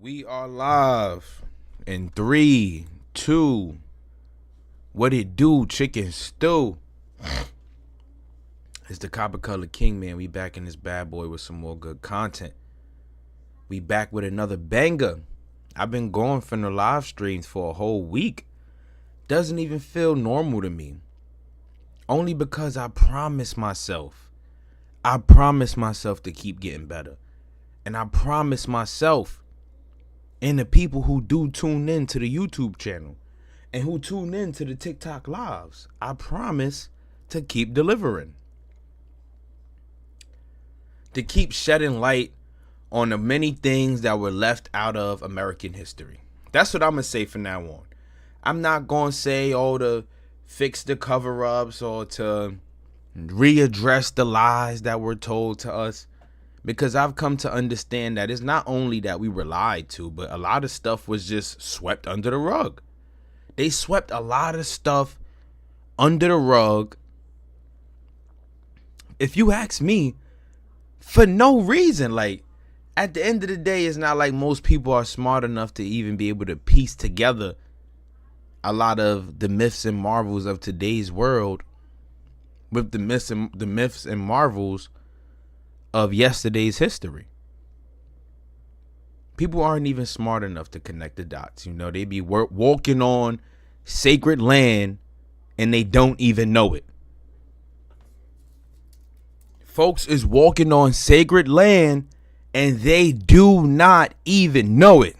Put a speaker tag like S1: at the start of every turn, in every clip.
S1: We are live in 3, 2. What it do, chicken stew? It's the coppercoloredking, man. We back in this bad boy with some more good content. We back with another banger. I've been going from the live streams for a whole week. Doesn't even feel normal to me. Only because I promised myself. To keep getting better. And I promised myself and the people who do tune in to the YouTube channel and who tune in to the TikTok lives, I promise to keep delivering. To keep shedding light on the many things that were left out of American history. That's what I'm going to say from now on. I'm not going to say, to fix the cover-ups or to readdress the lies that were told to us. Because I've come to understand that it's not only that we were lied to, but a lot of stuff was just swept under the rug. They swept a lot of stuff under the rug, if you ask me, for no reason. Like, at the end of the day, it's not like most people are smart enough to even be able to piece together a lot of the myths and marvels of today's world with the myths and marvels of yesterday's history. People aren't even smart enough to connect the dots. They be walking on sacred land and they don't even know it. Folks is walking on sacred land and they do not even know it.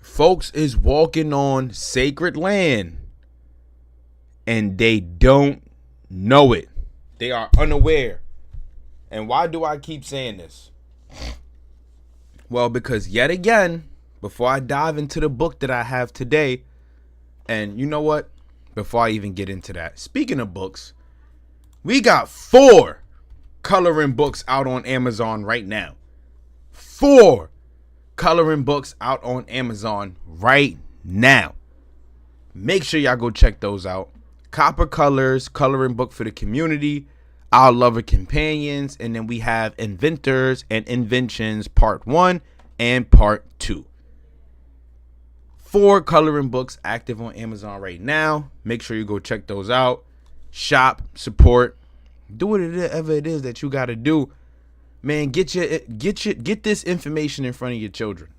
S1: Folks is walking on sacred land and they don't know it. They are unaware. And why do I keep saying this? Well, because yet again, before I dive into the book that I have today, and you know what? Before I even get into that, speaking of books, we got 4 coloring books out on Amazon right now. 4 coloring books out on Amazon right now. Make sure y'all go check those out. Copper Colors, coloring book for the community, Our Lover Companions, and then we have Inventors and Inventions Part 1 and Part 2. 4 coloring books active on Amazon right now. Make sure you go check those out. Shop, support, do whatever it is that you got to do. Man, get this information in front of your children.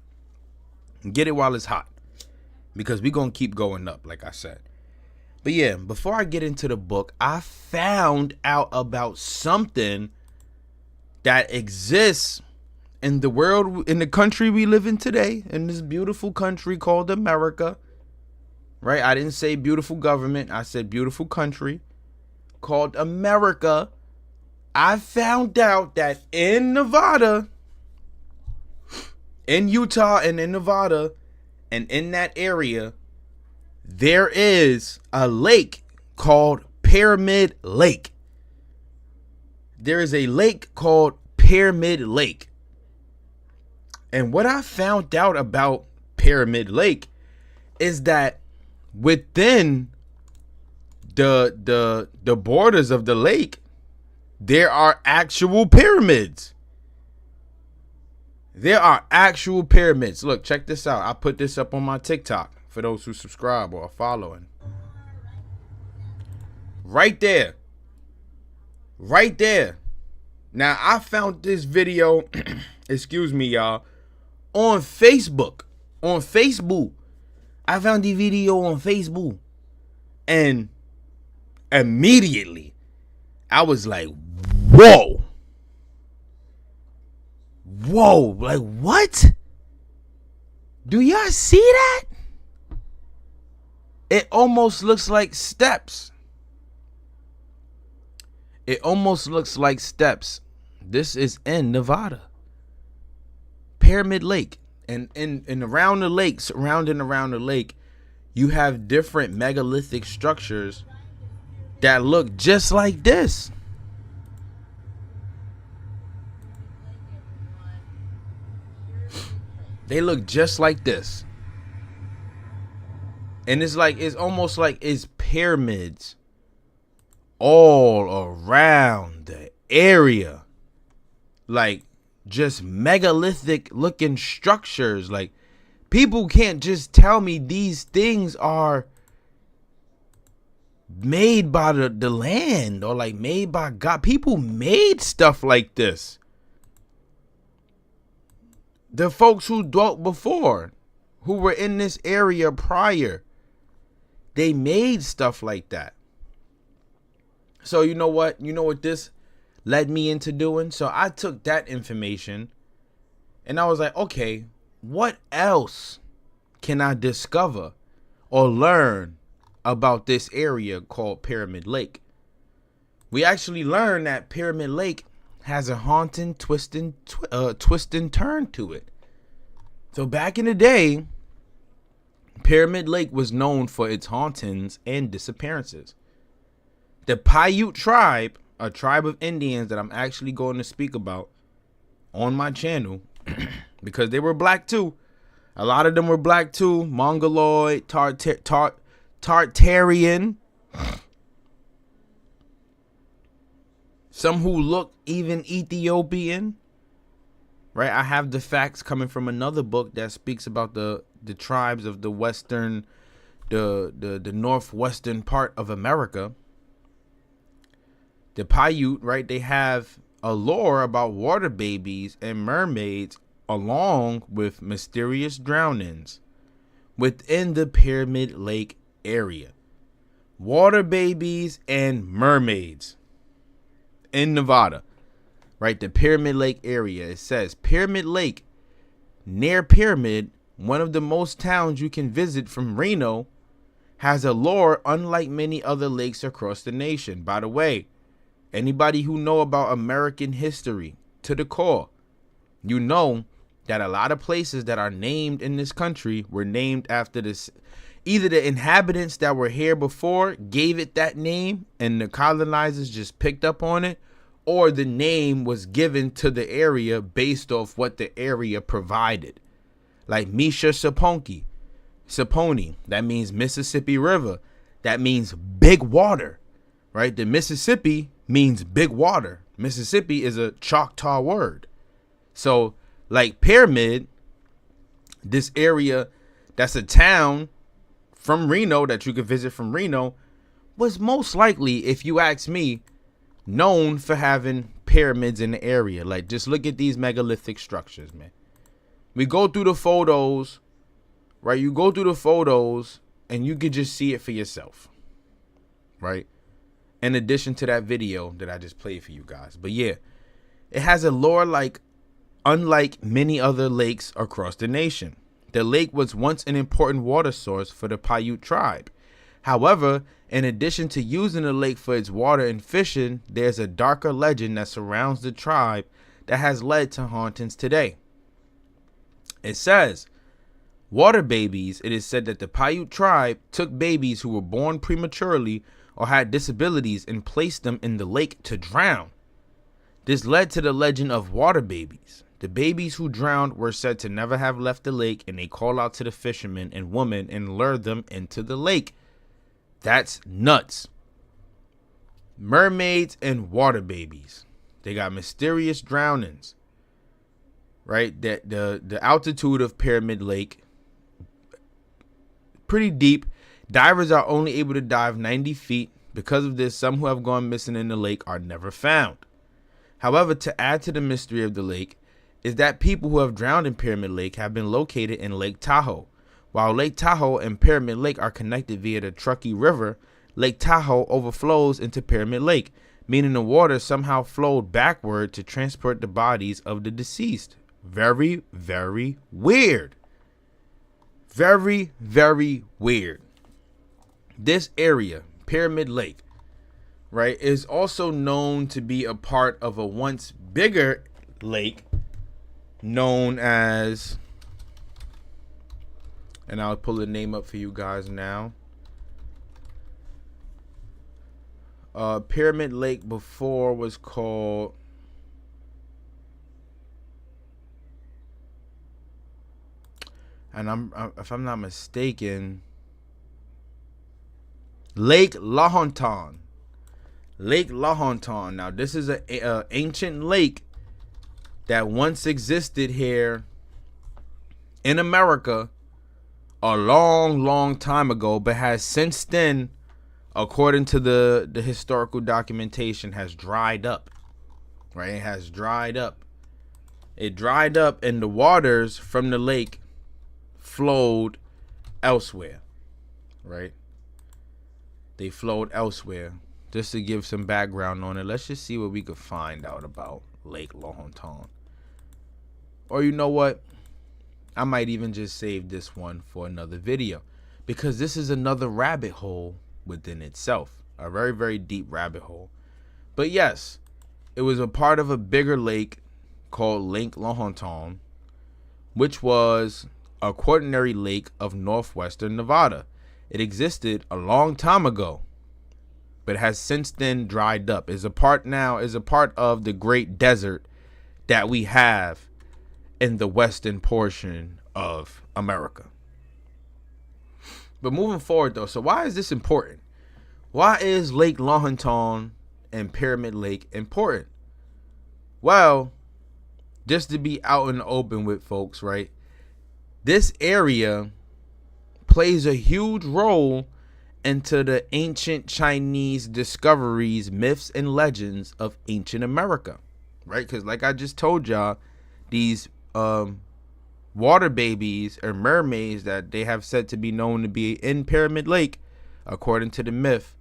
S1: Get it while it's hot, because we're going to keep going up, like I said. But yeah, before I get into the book, I found out about something that exists in the world, in the country we live in today, in this beautiful country called America. Right? I didn't say beautiful government. I said beautiful country called America. I found out that in Nevada, in Utah and in Nevada, and in that area, there is a lake called Pyramid Lake. There is a lake called Pyramid Lake. And what I found out about Pyramid Lake is that within the borders of the lake, there are actual pyramids. There are actual pyramids. Look, check this out. I put this up on my TikTok for those who subscribe or are following. Right there. Right there. Now, I found this video, excuse me, y'all, on Facebook. On Facebook. I found the video on Facebook. And immediately, I was like, whoa. Whoa. Like, what? Do y'all see that? It almost looks like steps. It almost looks like steps. This is in Nevada. Pyramid Lake. And around the lake, surrounding around the lake, you have different megalithic structures that look just like this. They look just like this. And it's almost like it's pyramids all around the area. Like, just megalithic looking structures. Like, people can't just tell me these things are made by the land or like made by God. People made stuff like this. The folks who dwelt before, who were in this area prior, they made stuff like that. So you know what? You know what this led me into doing? So I took that information and I was like, okay, what else can I discover or learn about this area called Pyramid Lake? We actually learned that Pyramid Lake has a haunting, twist and turn to it. So back in the day, Pyramid Lake was known for its hauntings and disappearances. The Paiute tribe, a tribe of Indians that I'm actually going to speak about on my channel, because they were black too. A lot of them were black too. Mongoloid, Tartarian. Some who look even Ethiopian. Right? I have the facts coming from another book that speaks about the tribes of the western, the northwestern part of America. The Paiute, right? They have a lore about water babies and mermaids along with mysterious drownings within the Pyramid Lake area. Water babies and mermaids in Nevada, right? The Pyramid Lake area. It says Pyramid Lake, near Pyramid, one of the most towns you can visit from Reno, has a lore unlike many other lakes across the nation. By the way, anybody who know about American history to the core, you know that a lot of places that are named in this country were named after this. Either the inhabitants that were here before gave it that name and the colonizers just picked up on it, or the name was given to the area based off what the area provided. Like Misha Saponki, Saponi, that means Mississippi River. That means big water, right? The Mississippi means big water. Mississippi is a Choctaw word. So like Pyramid, this area that's a town from Reno that you could visit from Reno, was most likely, if you ask me, known for having pyramids in the area. Like, just look at these megalithic structures, man. We go through the photos, right? You go through the photos and you can just see it for yourself, right? In addition to that video that I just played for you guys. But yeah, it has a lore like unlike many other lakes across the nation. The lake was once an important water source for the Paiute tribe. However, in addition to using the lake for its water and fishing, there's a darker legend that surrounds the tribe that has led to hauntings today. It says, water babies, it is said that the Paiute tribe took babies who were born prematurely or had disabilities and placed them in the lake to drown. This led to the legend of water babies. The babies who drowned were said to never have left the lake, and they call out to the fishermen and women and lure them into the lake. That's nuts. Mermaids and water babies. They got mysterious drownings. Right? That the altitude of Pyramid Lake, pretty deep. Divers are only able to dive 90 feet. Because of this, some who have gone missing in the lake are never found. However, to add to the mystery of the lake, is that people who have drowned in Pyramid Lake have been located in Lake Tahoe. While Lake Tahoe and Pyramid Lake are connected via the Truckee River, Lake Tahoe overflows into Pyramid Lake, meaning the water somehow flowed backward to transport the bodies of the deceased. Very, very weird. Very, very weird. This area, Pyramid Lake, right, is also known to be a part of a once bigger lake known as, and I'll pull the name up for you guys now. Pyramid Lake before was called, and if I'm not mistaken, Lake Lahontan. Lake Lahontan. Now this is a ancient lake that once existed here in America a long, long time ago, but has since then, according to the historical documentation, has dried up. Right? It has dried up. It dried up, and the waters from the lake flowed elsewhere. Right? They flowed elsewhere. Just to give some background on it, let's just see what we could find out about Lake Lahontan. Or you know what? I might even just save this one for another video, because this is another rabbit hole within itself. A very, very deep rabbit hole. But yes, it was a part of a bigger lake called Lake Lahontan, which was a quaternary lake of northwestern Nevada. It existed a long time ago, but has since then dried up. Is a part of the great desert that we have in the western portion of America. But moving forward though, so why is this important? Why is Lake Lahontan and Pyramid Lake important? Well, just to be out in the open with folks, right? This area plays a huge role into the ancient Chinese discoveries, myths, and legends of ancient America, right? Because like I just told y'all, these water babies or mermaids that they have said to be known to be in Pyramid Lake, according to the myth,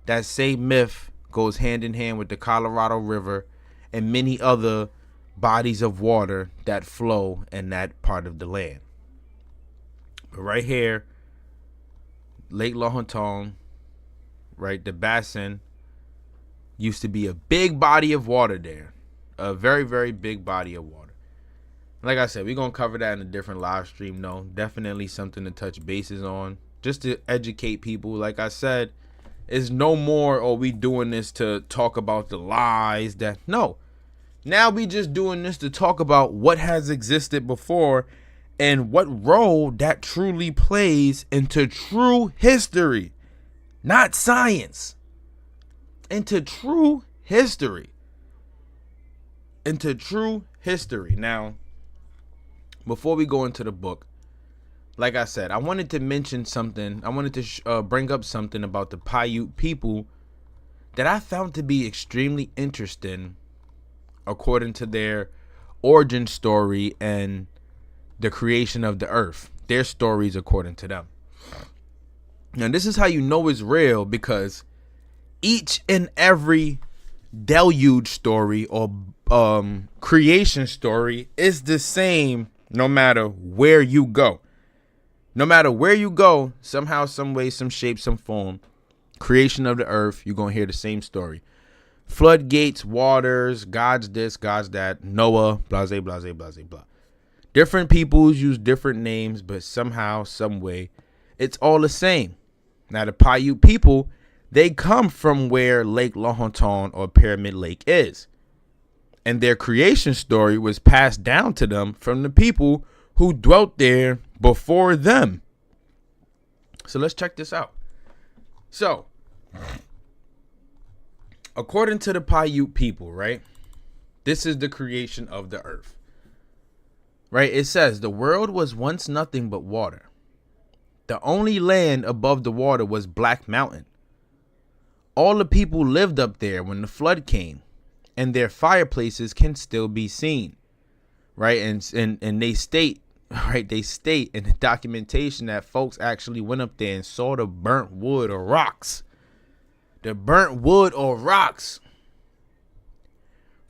S1: that same myth goes hand in hand with the Colorado River and many other bodies of water that flow in that part of the land. But right here, Lake Lahontan, right, the basin used to be a big body of water there. A very, very big body of water. Like I said, we're going to cover that in a different live stream. No, definitely something to touch bases on. Just to educate people. Like I said, it's no more, oh, we doing this to talk about the lies that, no. Now we just doing this to talk about what has existed before and what role that truly plays into true history, not science, into true history, Now, before we go into the book, like I said, I wanted to mention something. I wanted to bring up something about the Paiute people that I found to be extremely interesting, according to their origin story and the creation of the earth, their stories according to them. Now, this is how you know it's real, because each and every deluge story or creation story is the same no matter where you go. No matter where you go, somehow, some way, some shape, some form, creation of the earth, you're going to hear the same story. Floodgates, waters, God's this, God's that, Noah, blase, blase, blase, blah. Different peoples use different names, but somehow, some way, it's all the same. Now, the Paiute people, they come from where Lake Lahontan or Pyramid Lake is. And their creation story was passed down to them from the people who dwelt there before them. So let's check this out. So, according to the Paiute people, right, this is the creation of the earth. Right, it says, the world was once nothing but water. The only land above the water was Black Mountain. All the people lived up there when the flood came, and their fireplaces can still be seen. Right, and they state, right, they state in the documentation that folks actually went up there and saw the burnt wood or rocks. The burnt wood or rocks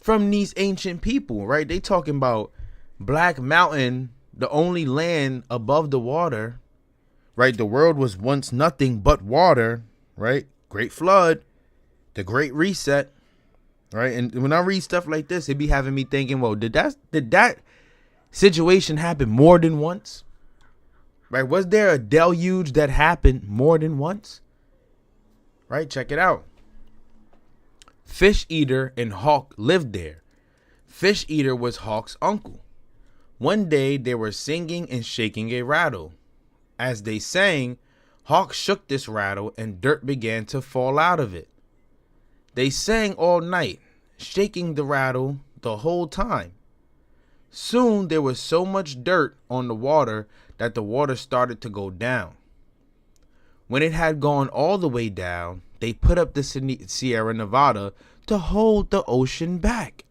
S1: from these ancient people, right? They talking about Black Mountain, the only land above the water, right? The world was once nothing but water, right? Great flood, the Great Reset, right? And when I read stuff like this, it be having me thinking, well, did that situation happen more than once? Right? Was there a deluge that happened more than once? Right? Check it out. Fish Eater and Hawk lived there. Fish Eater was Hawk's uncle. One day they were singing and shaking a rattle. As they sang, Hawk shook this rattle and dirt began to fall out of it. They sang all night, shaking the rattle the whole time. Soon there was so much dirt on the water that the water started to go down. When it had gone all the way down, they put up the Sierra Nevada to hold the ocean back.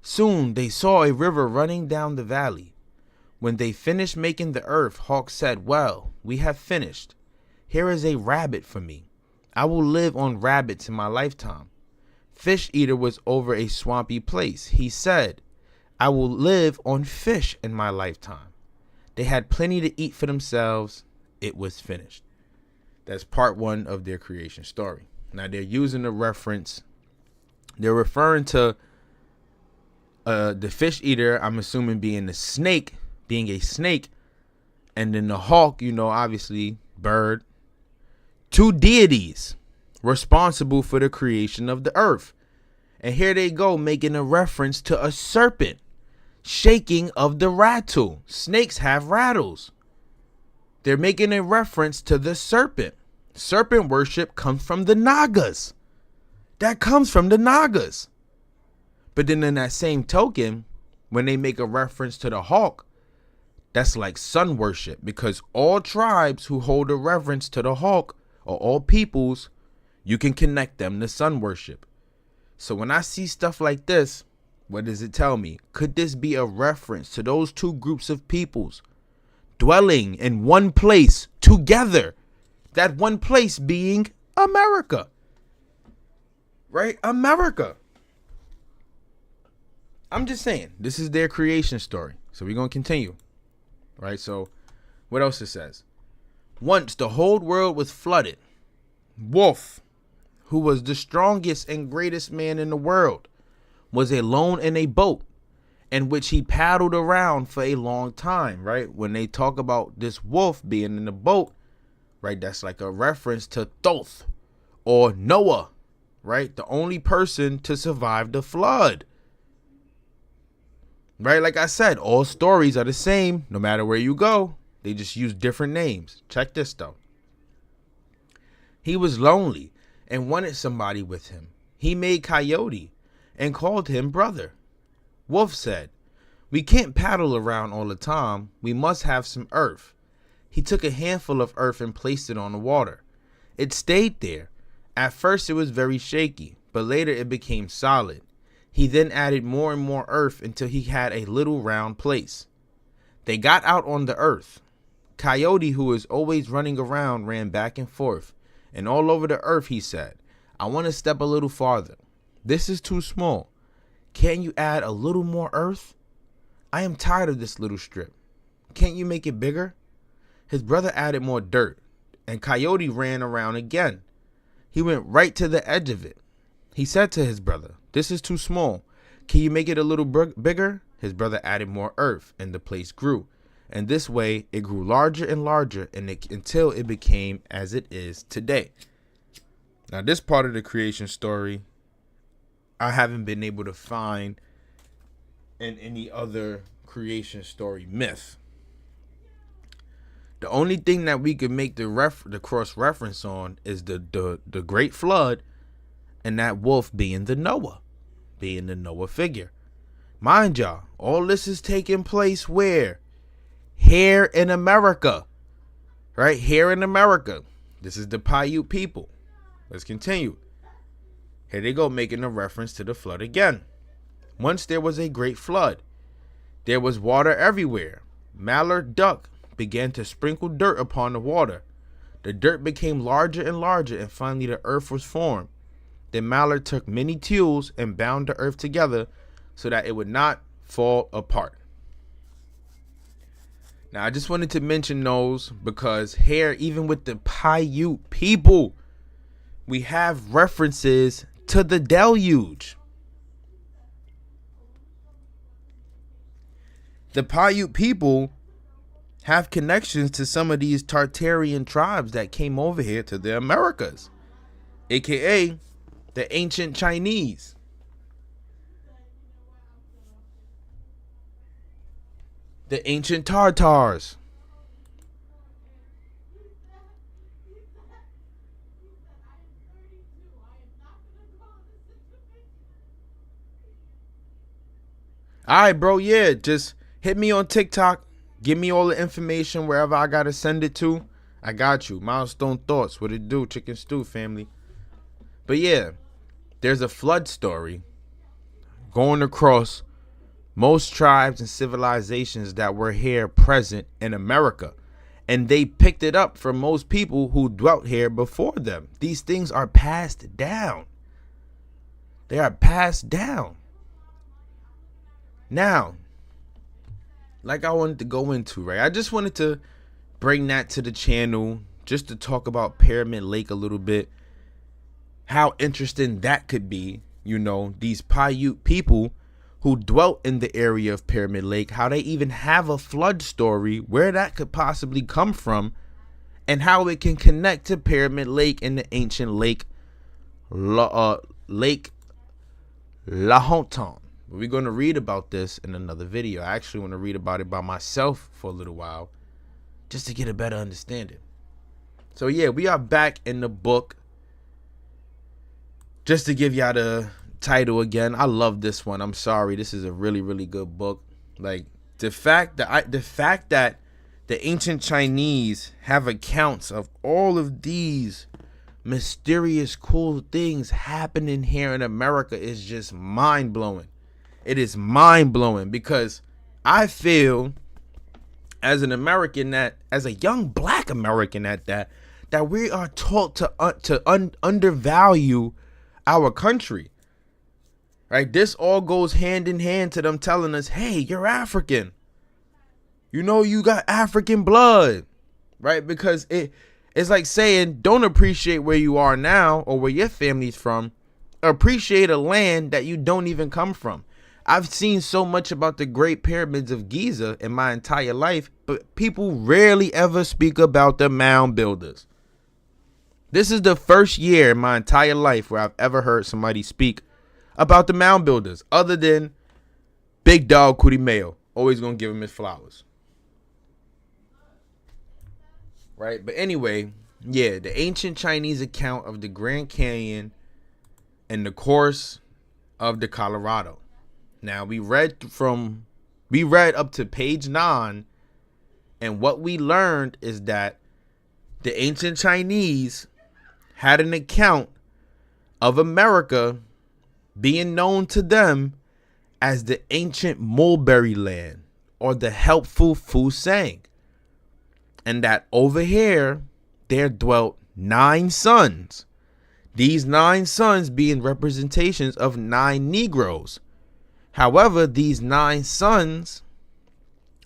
S1: Soon they saw a river running down the valley. When they finished making the earth, Hawk said, "Well, we have finished. Here is a rabbit for me. I will live on rabbits in my lifetime." Fish Eater was over a swampy place. He said, "I will live on fish in my lifetime." They had plenty to eat for themselves. It was finished. That's part one of their creation story. Now they're using a reference. They're referring to the fish eater, I'm assuming being a snake, and then the hawk, obviously bird. Two deities responsible for the creation of the earth. And here they go making a reference to a serpent shaking of the rattle. Snakes have rattles. They're making a reference to the serpent. Serpent worship comes from the Nagas. That comes from the Nagas. But then in that same token, when they make a reference to the hawk, that's like sun worship, because all tribes who hold a reverence to the hawk, or all peoples, you can connect them to sun worship. So when I see stuff like this, what does it tell me? Could this be a reference to those two groups of peoples dwelling in one place together? That one place being America. Right? America. I'm just saying, this is their creation story. So we're going to continue. Right? So what else it says? Once the whole world was flooded. Wolf, who was the strongest and greatest man in the world, was alone in a boat in which he paddled around for a long time, right? When they talk about this wolf being in the boat, right, that's like a reference to Thoth or Noah, right? The only person to survive the flood. Right? Like I said, all stories are the same no matter where you go. They just use different names. Check this though. He was lonely and wanted somebody with him. He made Coyote and called him brother. Wolf said, "We can't paddle around all the time. We must have some earth." He took a handful of earth and placed it on the water. It stayed there. At first it was very shaky, but later it became solid. He then added more and more earth until he had a little round place. They got out on the earth. Coyote, who was always running around, ran back and forth. And all over the earth he said, "I want to step a little farther. This is too small. Can't you add a little more earth? I am tired of this little strip. Can't you make it bigger?" His brother added more dirt, and Coyote ran around again. He went right to the edge of it. He said to his brother, "This is too small. Can you make it a little bigger?" His brother added more earth, and the place grew. And this way, it grew larger and larger until it became as it is today. Now, this part of the creation story, I haven't been able to find in any other creation story myth. The only thing that we could make the cross reference on is the great flood, and that wolf being the Noah figure. Mind y'all, all this is taking place where? Here in America. Right? Here in America. This is the Paiute people. Let's continue. Here they go, making a reference to the flood again. Once there was a great flood. There was water everywhere. Mallard duck began to sprinkle dirt upon the water. The dirt became larger and larger, and finally the earth was formed. Then Mallard took many tools and bound the earth together so that it would not fall apart. Now, I just wanted to mention those because here, even with the Paiute people, we have references to the deluge. The Paiute people have connections to some of these Tartarian tribes that came over here to the Americas, aka the ancient Chinese. The ancient Tartars. All right, bro. Yeah, just hit me on TikTok. Give me all the information wherever I gotta send it to. I got you. Milestone Thoughts. What it do? Chicken Stew family. But yeah, there's a flood story going across most tribes and civilizations that were here present in America. And they picked it up from most people who dwelt here before them. These things are passed down. They are passed down. Now, like I wanted to go into, right? I just wanted to bring that to the channel just to talk about Pyramid Lake a little bit. How interesting that could be, you know, these Paiute people who dwelt in the area of Pyramid Lake, how they even have a flood story, where that could possibly come from, and how it can connect to Pyramid Lake and the ancient Lake Lake Lahontan. We're going to read about this in another video. I actually want to read about it by myself for a little while, just to get a better understanding. So yeah, we are back in the book. Just to give y'all the title again, I love this one. I'm sorry, this is a really, really good book. Like the fact that the ancient Chinese have accounts of all of these mysterious, cool things happening here in America is just mind blowing. It is mind blowing because I feel, as an American, as a young black American that we are taught to undervalue our country. Right? This all goes hand in hand to them telling us, hey, you're African. You know, you got African blood. Right? Because it's like saying, don't appreciate where you are now or where your family's from. Appreciate a land that you don't even come from. I've seen so much about the Great Pyramids of Giza in my entire life, but people rarely ever speak about the mound builders. This is the first year in my entire life where I've ever heard somebody speak about the mound builders, other than Big Dog Kurimeo. Always gonna give him his flowers. Right? But anyway, yeah, the ancient Chinese account of the Grand Canyon and the course of the Colorado. Now, we read up to page 9, and what we learned is that the ancient Chinese had an account of America being known to them as the ancient mulberry land, or the helpful Fusang, and that over here there dwelt 9 sons. These 9 sons being representations of 9 Negroes. However, these 9 sons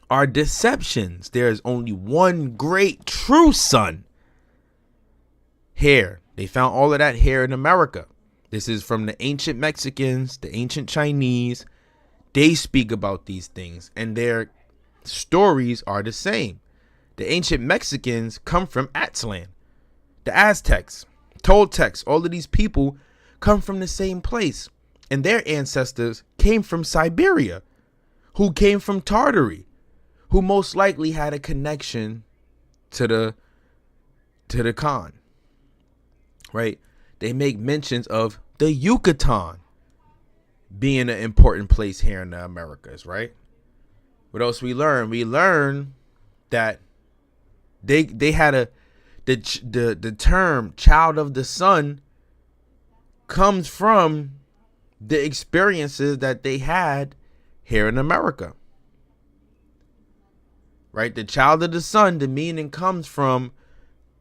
S1: are deceptions. There is only one great true son. Hair. They found all of that hair in America. This is from the ancient Mexicans, the ancient Chinese. They speak about these things, and their stories are the same. The ancient Mexicans come from Aztlan. The Aztecs, Toltecs, all of these people come from the same place. And their ancestors came from Siberia, who came from Tartary, who most likely had a connection to the Khan. Right? They make mentions of the Yucatan being an important place here in the Americas, right? What else we learn? We learn that they had the term child of the sun comes from the experiences that they had here in America. Right? The child of the sun, the meaning comes from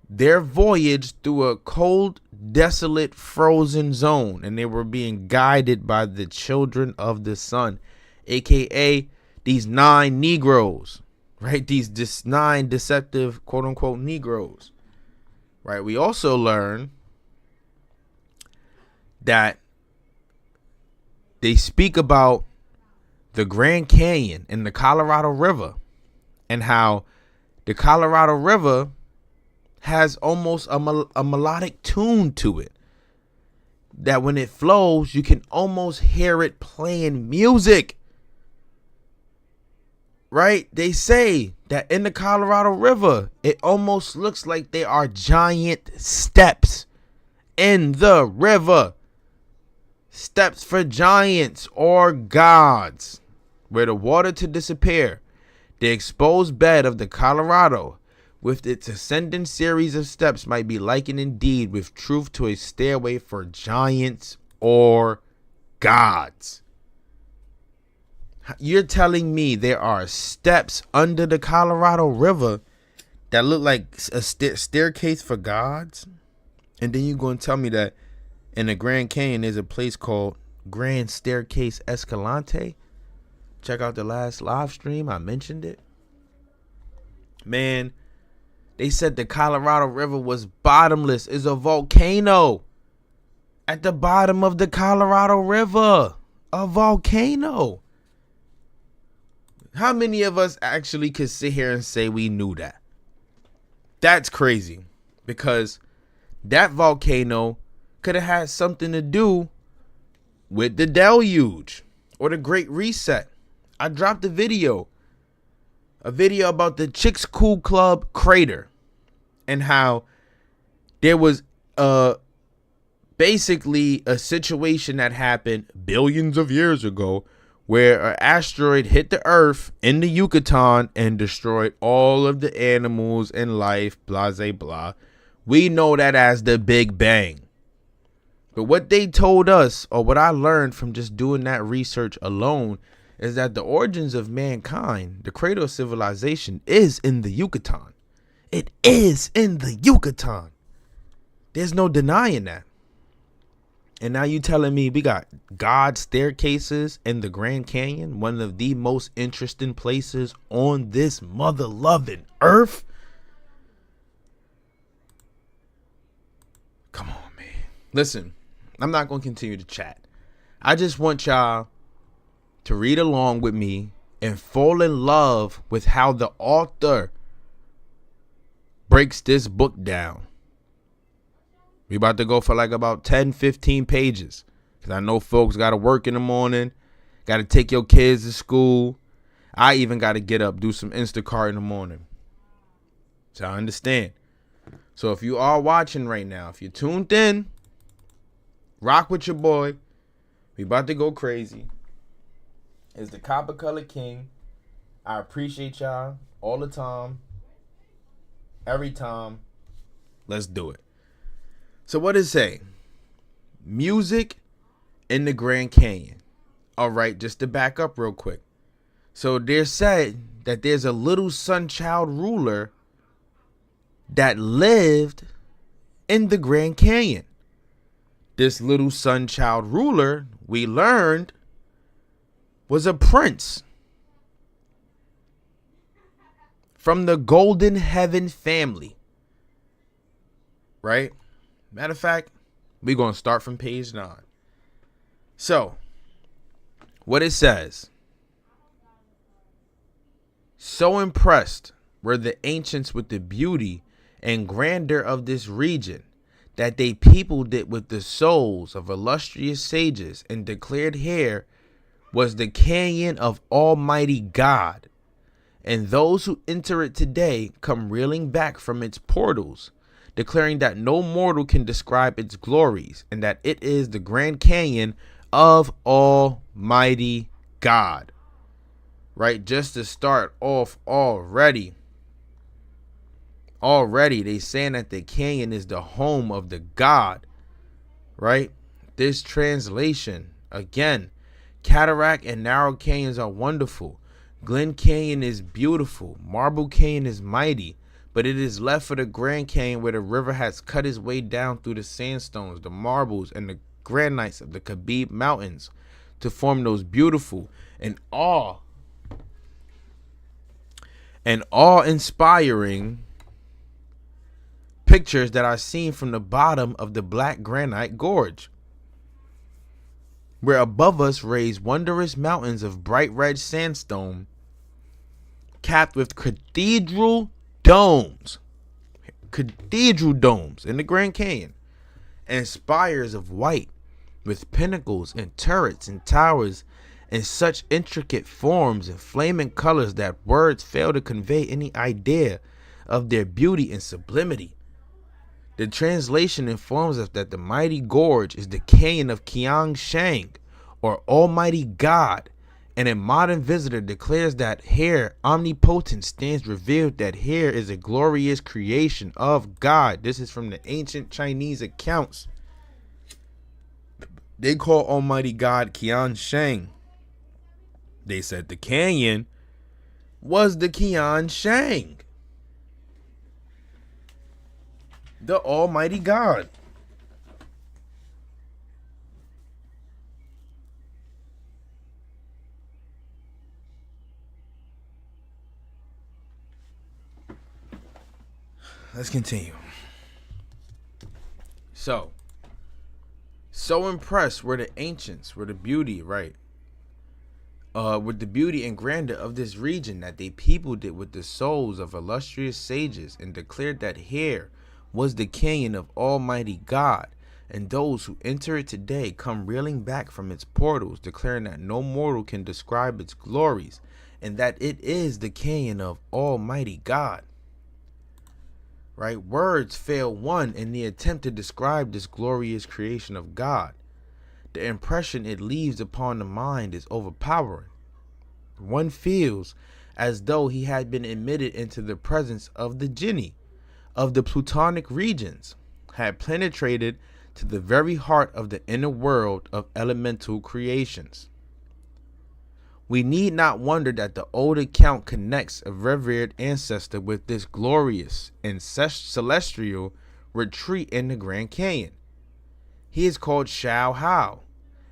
S1: their voyage through a cold, desolate, frozen zone. And they were being guided by the children of the sun, aka these 9 Negroes. Right? These 9 deceptive, quote unquote, Negroes. Right? We also learn that they speak about the Grand Canyon and the Colorado River, and how the Colorado River has almost a melodic tune to it, that when it flows, you can almost hear it playing music. Right? They say that in the Colorado River, it almost looks like there are giant steps in the river. Steps for giants or gods. where the water to disappear. The exposed bed of the Colorado, with its ascending series of steps, might be likened indeed with truth to a stairway for giants or gods. You're telling me there are steps under the Colorado River that look like a staircase for gods? And then you're going to tell me that in the Grand Canyon there's a place called Grand Staircase Escalante? Check out the last live stream. I mentioned it. Man, they said the Colorado River was bottomless. It's a volcano at the bottom of the Colorado River. A volcano. How many of us actually could sit here and say we knew that? That's crazy, because that volcano could have had something to do with the deluge or the Great Reset. I dropped a video about the Chicxulub Club crater and how there was basically a situation that happened billions of years ago where an asteroid hit the Earth in the Yucatan and destroyed all of the animals and life, blah, blah, blah. We know that as the Big Bang. But what they told us, or what I learned from just doing that research alone, is that the origins of mankind, the cradle of civilization, is in the Yucatan. It is in the Yucatan. There's no denying that. And now you telling me we got God staircases in the Grand Canyon, one of the most interesting places on this mother-loving earth? Come on, man. Listen, I'm not going to continue to chat. I just want y'all to read along with me and fall in love with how the author breaks this book down. We about to go for like about 10, 15 pages. Because I know folks got to work in the morning. Got to take your kids to school. I even got to get up, do some Instacart in the morning. So I understand. So if you are watching right now, if you're tuned in, rock with your boy. We about to go crazy. It's the Copper Color King. I appreciate y'all all the time. Every time. Let's do it. So what does it say? Music in the Grand Canyon. All right, just to back up real quick. So there's said that there's a little sun-child ruler that lived in the Grand Canyon. This little sun-child ruler, we learned, was a prince from the Golden Heaven family. Right? Matter of fact, we're going to start from page 9. So, what it says. So impressed were the ancients with the beauty and grandeur of this region that they peopled it with the souls of illustrious sages and declared here was the canyon of Almighty God. And those who enter it today come reeling back from its portals, declaring that no mortal can describe its glories and that it is the Grand Canyon of Almighty God. Right? Just to start off already they saying that the canyon is the home of the God. Right? This translation, again, cataract and narrow canyons are wonderful. Glen Canyon is beautiful. Marble Canyon is mighty. But it is left for the Grand Canyon where the river has cut its way down through the sandstones, the marbles, and the granites of the Khabib Mountains to form those beautiful and awe-inspiring pictures that are seen from the bottom of the Black Granite Gorge, where above us raise wondrous mountains of bright red sandstone capped with cathedral domes in the Grand Canyon, and spires of white with pinnacles and turrets and towers in such intricate forms and flaming colors that words fail to convey any idea of their beauty and sublimity. The translation informs us that the mighty gorge is the canyon of Kiang Shang, or Almighty God, And a modern visitor declares that here omnipotent stands revealed, that here is a glorious creation of God. This is from the ancient Chinese accounts. They call Almighty God Qian Shang. They said the canyon was the Qian Shang, the Almighty God. Let's continue. So impressed were the ancients, were the beauty, right? With the beauty and grandeur of this region, that they peopled it with the souls of illustrious sages, and declared that here was the canyon of Almighty God. And those who enter it today come reeling back from its portals, declaring that no mortal can describe its glories, and that it is the canyon of Almighty God. Right? Words fail one in the attempt to describe this glorious creation of God. The impression it leaves upon the mind is overpowering. One feels as though he had been admitted into the presence of the Jinni of the Plutonic regions, had penetrated to the very heart of the inner world of elemental creations. We need not wonder that the old account connects a revered ancestor with this glorious and celestial retreat in the Grand Canyon. He is called Shao Hao,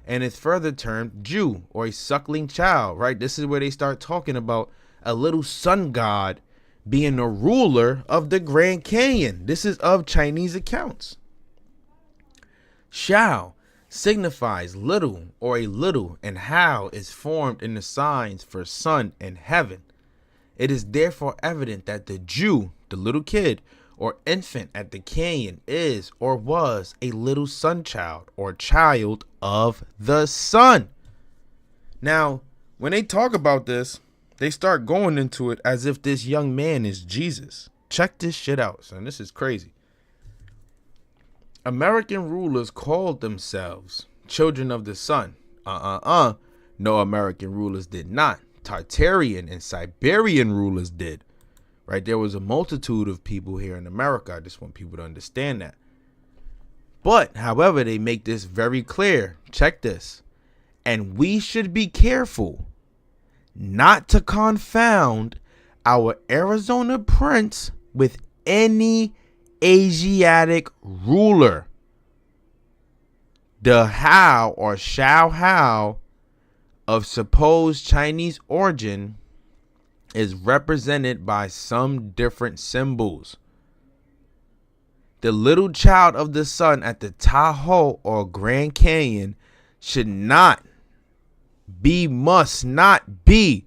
S1: and is further termed Jew, or a suckling child, right? This is where they start talking about a little sun god being the ruler of the Grand Canyon. This is of Chinese accounts. Shao signifies little or a little, and Hao is formed in the signs for sun and heaven. It is therefore evident that the Jew, the little kid or infant at the canyon, is or was a little sun child or child of the sun. Now, when they talk about this, they start going into it as if this young man is Jesus. Check this shit out, son. This is crazy. American rulers called themselves children of the sun. No, American rulers did not. Tartarian and Siberian rulers did. Right? There was a multitude of people here in America. I just want people to understand that. But, however, they make this very clear. Check this. And we should be careful not to confound our Arizona prince with any Asiatic ruler. The Hao or Shao Hao of supposed Chinese origin is represented by some different symbols. The little child of the sun at the Tahoe or Grand Canyon should not be, must not be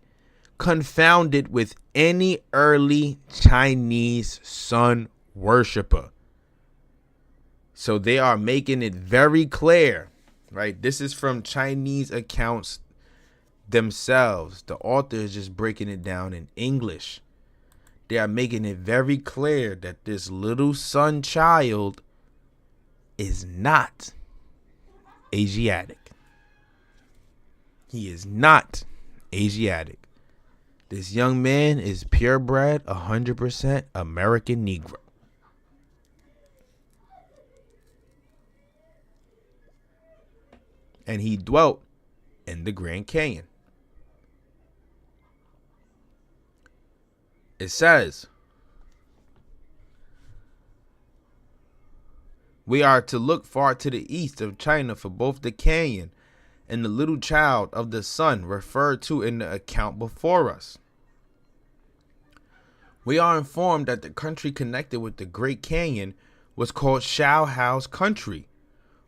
S1: confounded with any early Chinese sun worshiper. So they are making it very clear, right? This is from Chinese accounts themselves. The author is just breaking it down in English. They are making it very clear that this little sun child is not Asiatic. He is not Asiatic. This young man is purebred, 100% American Negro. And he dwelt in the Grand Canyon. It says, we are to look far to the east of China for both the canyon and the little child of the sun referred to in the account before us. We are informed that the country connected with the Great Canyon was called Shao Hao's country,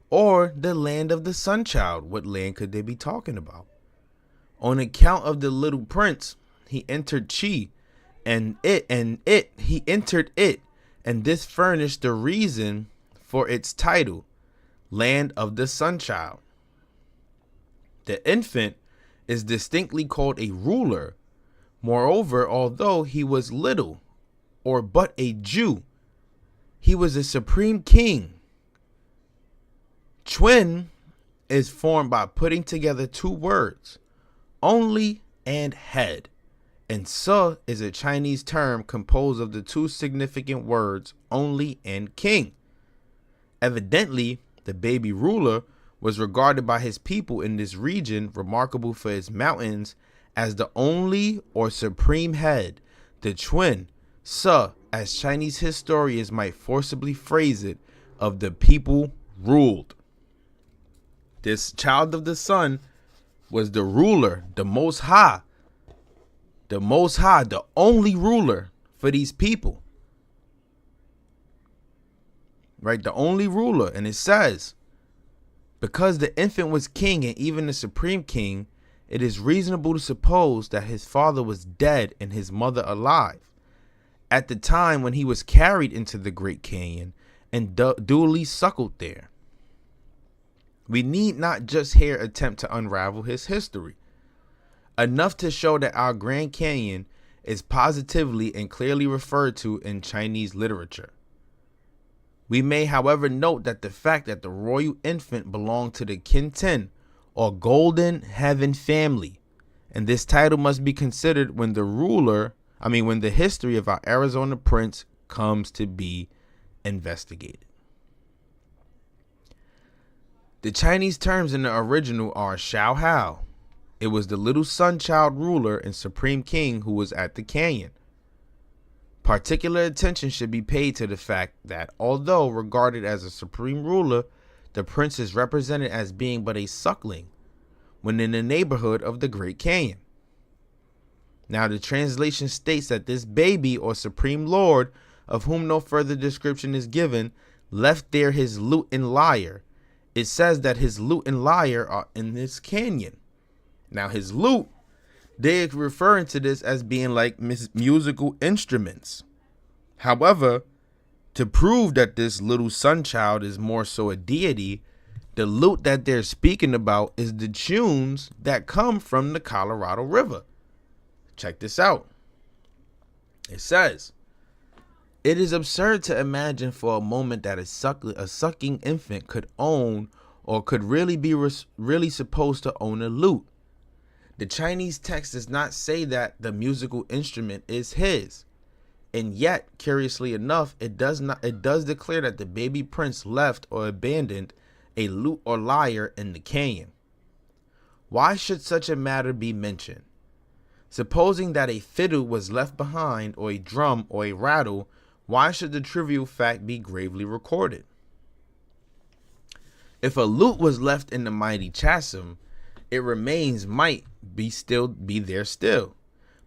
S1: or the land of the sun child. What land could they be talking about? On account of the little prince, he entered Chi, and he entered it, and this furnished the reason for its title, Land of the Sun Child. The infant is distinctly called a ruler. Moreover, although he was little, or but a Jew, he was a supreme king. Chuen is formed by putting together two words, only and head. And "se" is a Chinese term composed of the two significant words only and king. Evidently, the baby ruler was regarded by his people in this region, remarkable for its mountains, as the only or supreme head, the twin, "se," as Chinese historians might forcibly phrase it, of the people ruled. This child of the sun was the ruler, the most high, the only ruler for these people. Right? The only ruler. And it says, because the infant was king and even the supreme king, it is reasonable to suppose that his father was dead and his mother alive at the time when he was carried into the Great Canyon and duly suckled there. We need not just here attempt to unravel his history. Enough to show that our Grand Canyon is positively and clearly referred to in Chinese literature. We may, however, note that the fact that the royal infant belonged to the Kinten, or Golden Heaven family, and this title must be considered when the history of our Arizona prince comes to be investigated. The Chinese terms in the original are Xiao Hao. It was the little sun child ruler and supreme king who was at the canyon. Particular attention should be paid to the fact that, although regarded as a supreme ruler, the prince is represented as being but a suckling when in the neighborhood of the Great Canyon. Now, the translation states that this baby or supreme lord, of whom no further description is given, left there his lute and lyre. It says that his lute and lyre are in this canyon. Now, his lute, they're referring to this as being like musical instruments. However, to prove that this little sun child is more so a deity, the lute that they're speaking about is the tunes that come from the Colorado River. Check this out. It says, it is absurd to imagine for a moment that a sucking infant could own or could really be really supposed to own a lute. The Chinese text does not say that the musical instrument is his. And yet, curiously enough, it does declare that the baby prince left or abandoned a lute or lyre in the canyon. Why should such a matter be mentioned? Supposing that a fiddle was left behind, or a drum, or a rattle, why should the trivial fact be gravely recorded? If a lute was left in the mighty chasm, it remains might be there still.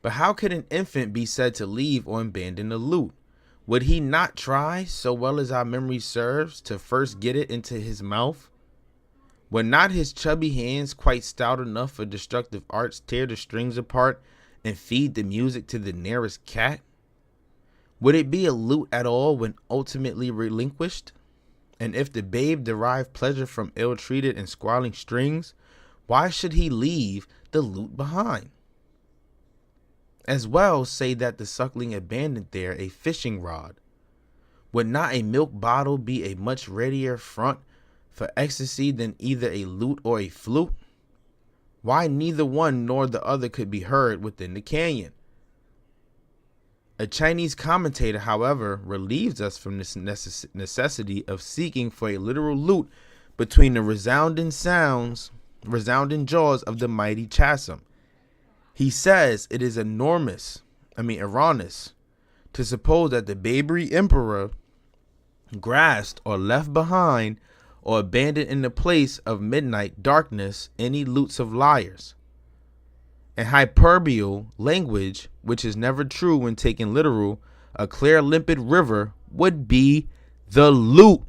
S1: But how could an infant be said to leave or abandon a lute? Would he not try, so well as our memory serves, to first get it into his mouth? Were not his chubby hands quite stout enough for destructive arts tear the strings apart and feed the music to the nearest cat? Would it be a lute at all when ultimately relinquished? And if the babe derived pleasure from ill-treated and squalling strings, why should he leave the lute behind? As well say that the suckling abandoned there a fishing rod. Would not a milk bottle be a much readier front for ecstasy than either a lute or a flute? Why neither one nor the other could be heard within the canyon? A Chinese commentator, however, relieves us from this necessity of seeking for a literal lute between the resounding jaws of the mighty chasm. He says it is erroneous to suppose that the baby emperor grasped or left behind or abandoned in the place of midnight darkness any lutes of lyres. In hyperboreal language, which is never true when taken literal, a clear limpid river would be the lute.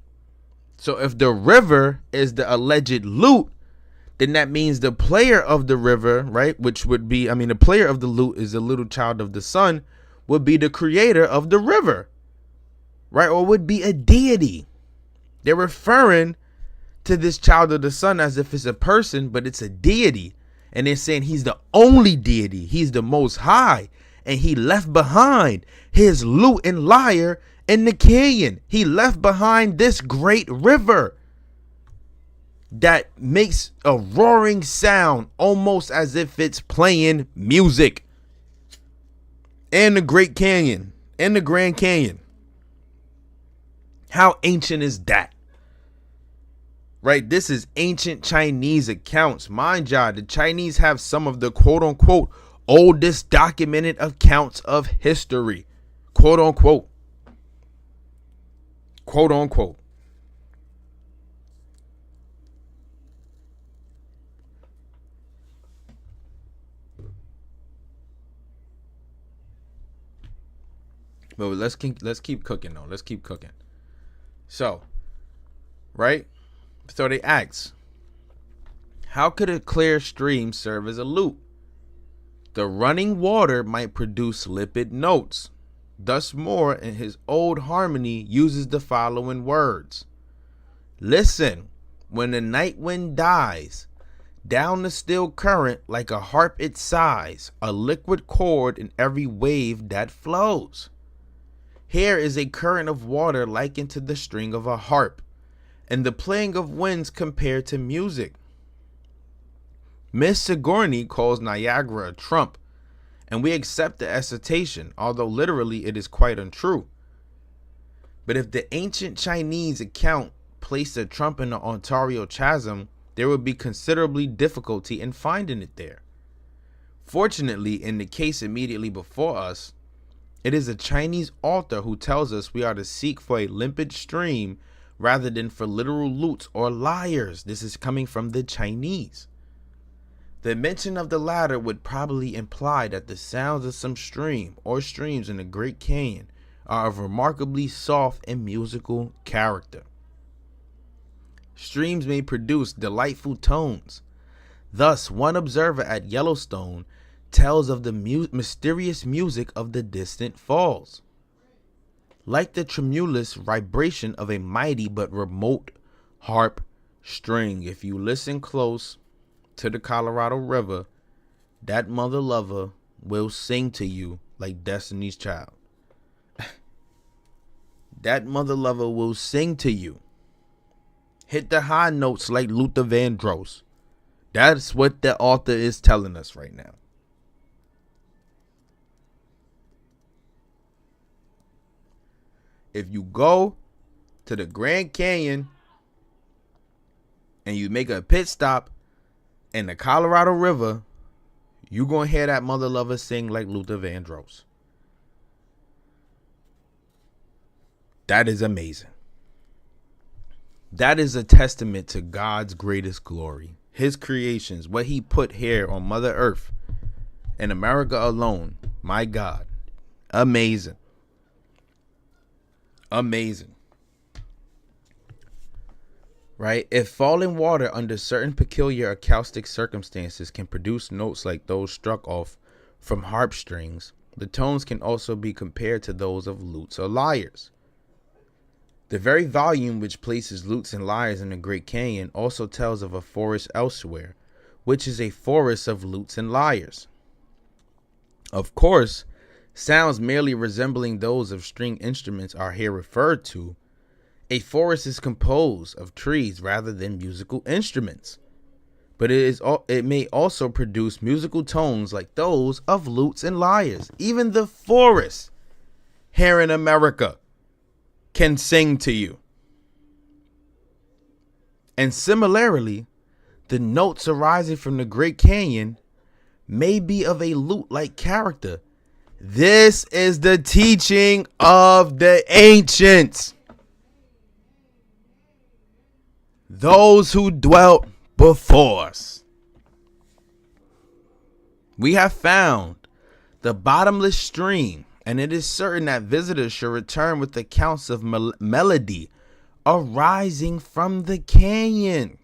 S1: So if the river is the alleged lute, then that means the player of the river, right, which would be, the player of the lute is the little child of the sun, would be the creator of the river, right, or would be a deity. They're referring to this child of the sun as if it's a person, but it's a deity. And they're saying he's the only deity, he's the most high, and he left behind his lute and lyre in the canyon. He left behind this great river. that makes a roaring sound almost as if it's playing music. And the Great Canyon and the Grand Canyon. How ancient is that? Right? This is ancient Chinese accounts. Mind you, the Chinese have some of the quote unquote oldest documented accounts of history. Quote unquote. Quote unquote. But let's keep cooking though. Let's keep cooking. So, right? So they ask, how could a clear stream serve as a lute? The running water might produce lipid notes. Thus Moore in his Old Harmony uses the following words. Listen, when the night wind dies, down the still current like a harp it sighs, a liquid chord in every wave that flows. Here is a current of water likened to the string of a harp, and the playing of winds compared to music. Miss Sigourney calls Niagara a trump, and we accept the assertion, although literally it is quite untrue. But if the ancient Chinese account placed a trump in the Ontario Chasm, there would be considerably difficulty in finding it there. Fortunately, in the case immediately before us, it is a Chinese author who tells us we are to seek for a limpid stream rather than for literal lutes or lyres. This is coming from the Chinese. The mention of the latter would probably imply that the sounds of some stream or streams in the Great Canyon are of remarkably soft and musical character. Streams may produce delightful tones. Thus, one observer at Yellowstone tells of the mysterious music of the distant falls, like the tremulous vibration of a mighty but remote harp string. If you listen close to the Colorado River, that mother lover will sing to you like Destiny's Child. That mother lover will sing to you. Hit the high notes like Luther Vandross. That's what the author is telling us right now. If you go to the Grand Canyon and you make a pit stop in the Colorado River, you're going to hear that mother lover sing like Luther Vandross. That is amazing. That is a testament to God's greatest glory. His creations, what he put here on Mother Earth, in America alone. My God. Amazing. Amazing. Right? If falling water under certain peculiar acoustic circumstances can produce notes like those struck off from harp strings, the tones can also be compared to those of lutes or lyres. The very volume which places lutes and lyres in the Great Canyon also tells of a forest elsewhere, which is a forest of lutes and lyres. Of course, sounds merely resembling those of string instruments are here referred to. A forest is composed of trees rather than musical instruments, but it may also produce musical tones like those of lutes and lyres. Even the forest here in America can sing to you. And similarly, the notes arising from the Great Canyon may be of a lute-like character. This is the teaching of the ancients, those who dwelt before us. We have found the bottomless stream, and it is certain that visitors should return with accounts of melody arising from the canyon.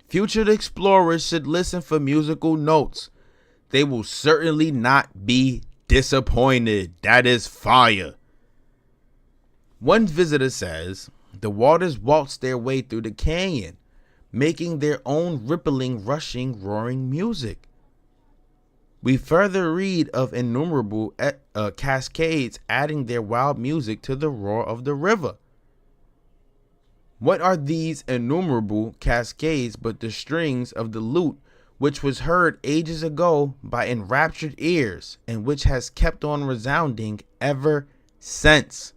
S1: Future explorers should listen for musical notes. They will certainly not be disappointed. That is fire. One visitor says, the waters waltz their way through the canyon, making their own rippling, rushing, roaring music. We further read of innumerable cascades adding their wild music to the roar of the river. What are these innumerable cascades but the strings of the lute which was heard ages ago by enraptured ears, and which has kept on resounding ever since?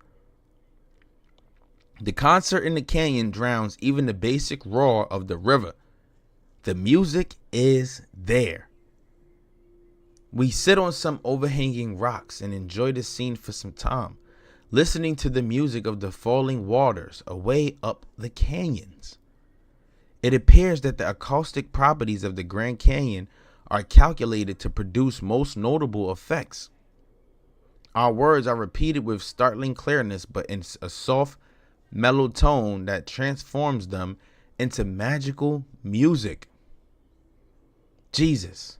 S1: The concert in the canyon drowns even the basic roar of the river. The music is there. We sit on some overhanging rocks and enjoy the scene for some time, listening to the music of the falling waters away up the canyons. It appears that the acoustic properties of the Grand Canyon are calculated to produce most notable effects. Our words are repeated with startling clearness, but in a soft, mellow tone that transforms them into magical music. Jesus.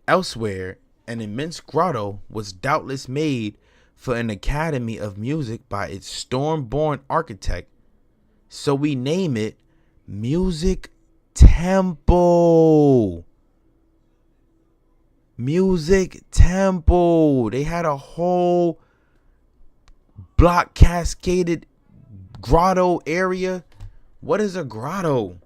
S1: Elsewhere, an immense grotto was doubtless made for an academy of music by its storm-born architect, so we name it Music Temple. Music Temple. They had a whole block cascaded grotto area. What is a grotto?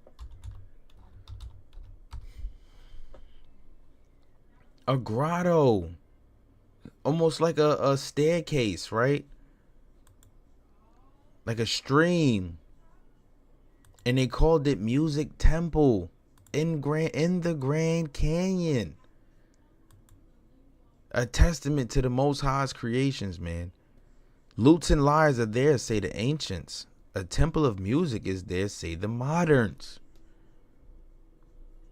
S1: A grotto. Almost like a staircase, right? Like a stream. And they called it Music Temple in the Grand Canyon. A testament to the Most High's creations, man. Lutes and lyres are there, say the ancients. A temple of music is there, say the moderns.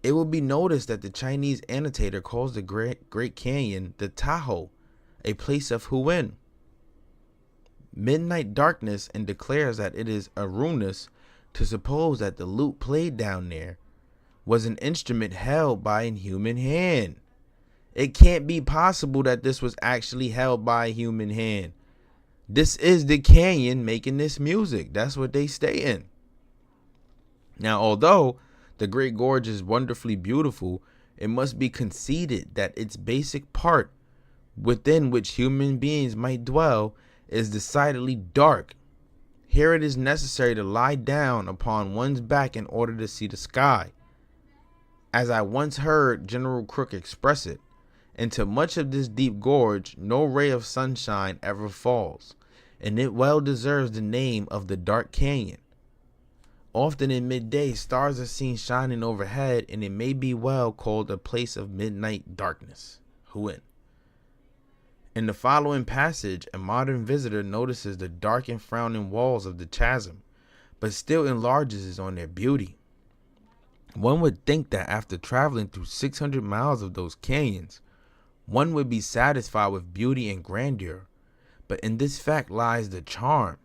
S1: It will be noticed that the Chinese annotator calls the Great Canyon the Tahoe, a place of Huin, midnight darkness, and declares that it is erroneous to suppose that the lute played down there was an instrument held by a human hand. It can't be possible that this was actually held by a human hand. This is the canyon making this music. That's what they stay in. Now, although the Great Gorge is wonderfully beautiful, it must be conceded that its basic part, within which human beings might dwell, is decidedly dark. Here it is necessary to lie down upon one's back in order to see the sky. As I once heard General Crook express it, into much of this deep gorge no ray of sunshine ever falls, and it well deserves the name of the Dark Canyon. Often in midday stars are seen shining overhead, and it may be well called a place of midnight darkness. Huin. In the following passage, a modern visitor notices the dark and frowning walls of the chasm, but still enlarges on their beauty. One would think that after traveling through 600 miles of those canyons, one would be satisfied with beauty and grandeur, but in this fact lies the charm.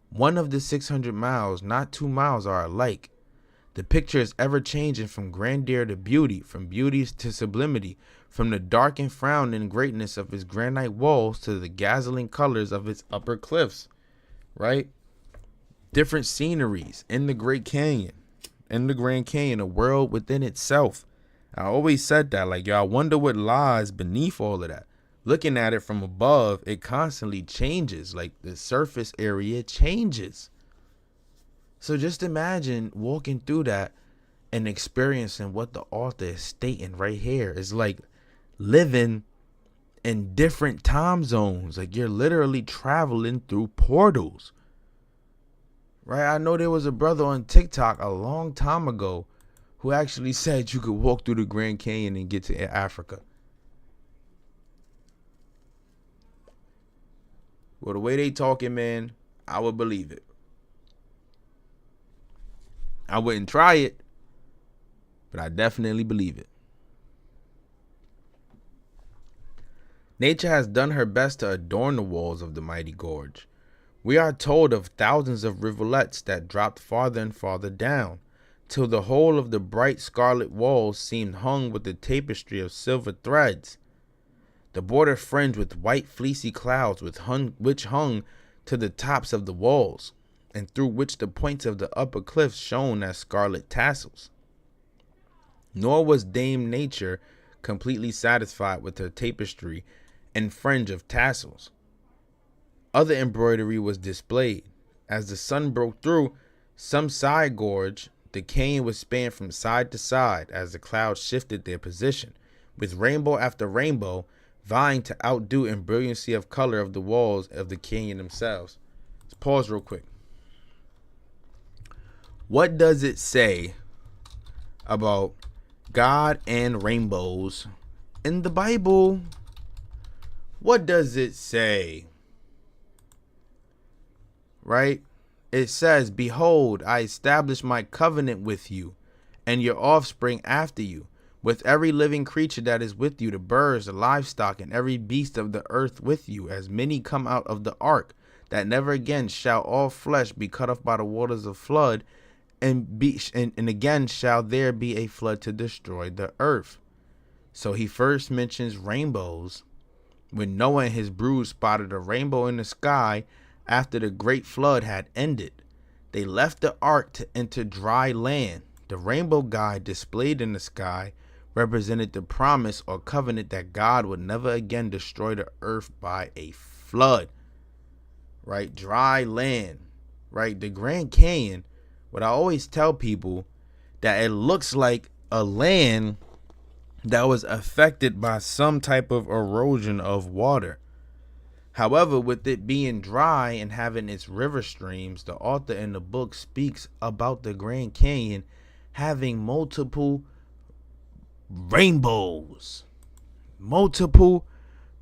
S1: One of the 600 miles, not 2 miles, are alike. The picture is ever changing from grandeur to beauty, from beauty to sublimity, from the dark and frowning greatness of its granite walls to the dazzling colors of its upper cliffs, right? Different sceneries in the Great Canyon, in the Grand Canyon, a world within itself. I always said that, like, yo, I wonder what lies beneath all of that. Looking at it from above, it constantly changes. Like, the surface area changes. So just imagine walking through that and experiencing what the author is stating right here. It's like living in different time zones. Like, you're literally traveling through portals. Right? I know there was a brother on TikTok a long time ago who actually said you could walk through the Grand Canyon and get to Africa. Well, the way they talking, man, I would believe it. I wouldn't try it, but I definitely believe it. Nature has done her best to adorn the walls of the mighty gorge. We are told of thousands of rivulets that dropped farther and farther down, till the whole of the bright scarlet walls seemed hung with a tapestry of silver threads, the border fringed with white fleecy clouds which hung to the tops of the walls, and through which the points of the upper cliffs shone as scarlet tassels. Nor was Dame Nature completely satisfied with her tapestry and fringe of tassels. Other embroidery was displayed. As the sun broke through, Some side gorge, the canyon was spanned from side to side as the clouds shifted their position, with rainbow after rainbow vying to outdo in brilliancy of color of the walls of the canyon themselves. Let's pause real quick. What does it say about God and rainbows in the Bible? What does it say? Right? It says, "Behold, I establish my covenant with you and your offspring after you, with every living creature that is with you, the birds, the livestock, and every beast of the earth with you, as many come out of the ark, that never again shall all flesh be cut off by the waters of flood, and again shall there be a flood to destroy the earth." So he first mentions rainbows when Noah and his brood spotted a rainbow in the sky after the great flood had ended. They left the ark to enter dry land. The rainbow guide displayed in the sky represented the promise or covenant that God would never again destroy the earth by a flood. Right? Dry land. Right? The Grand Canyon, what I always tell people, that it looks like a land that was affected by some type of erosion of water. However, with it being dry and having its river streams, the author in the book speaks about the Grand Canyon having multiple rainbows. Multiple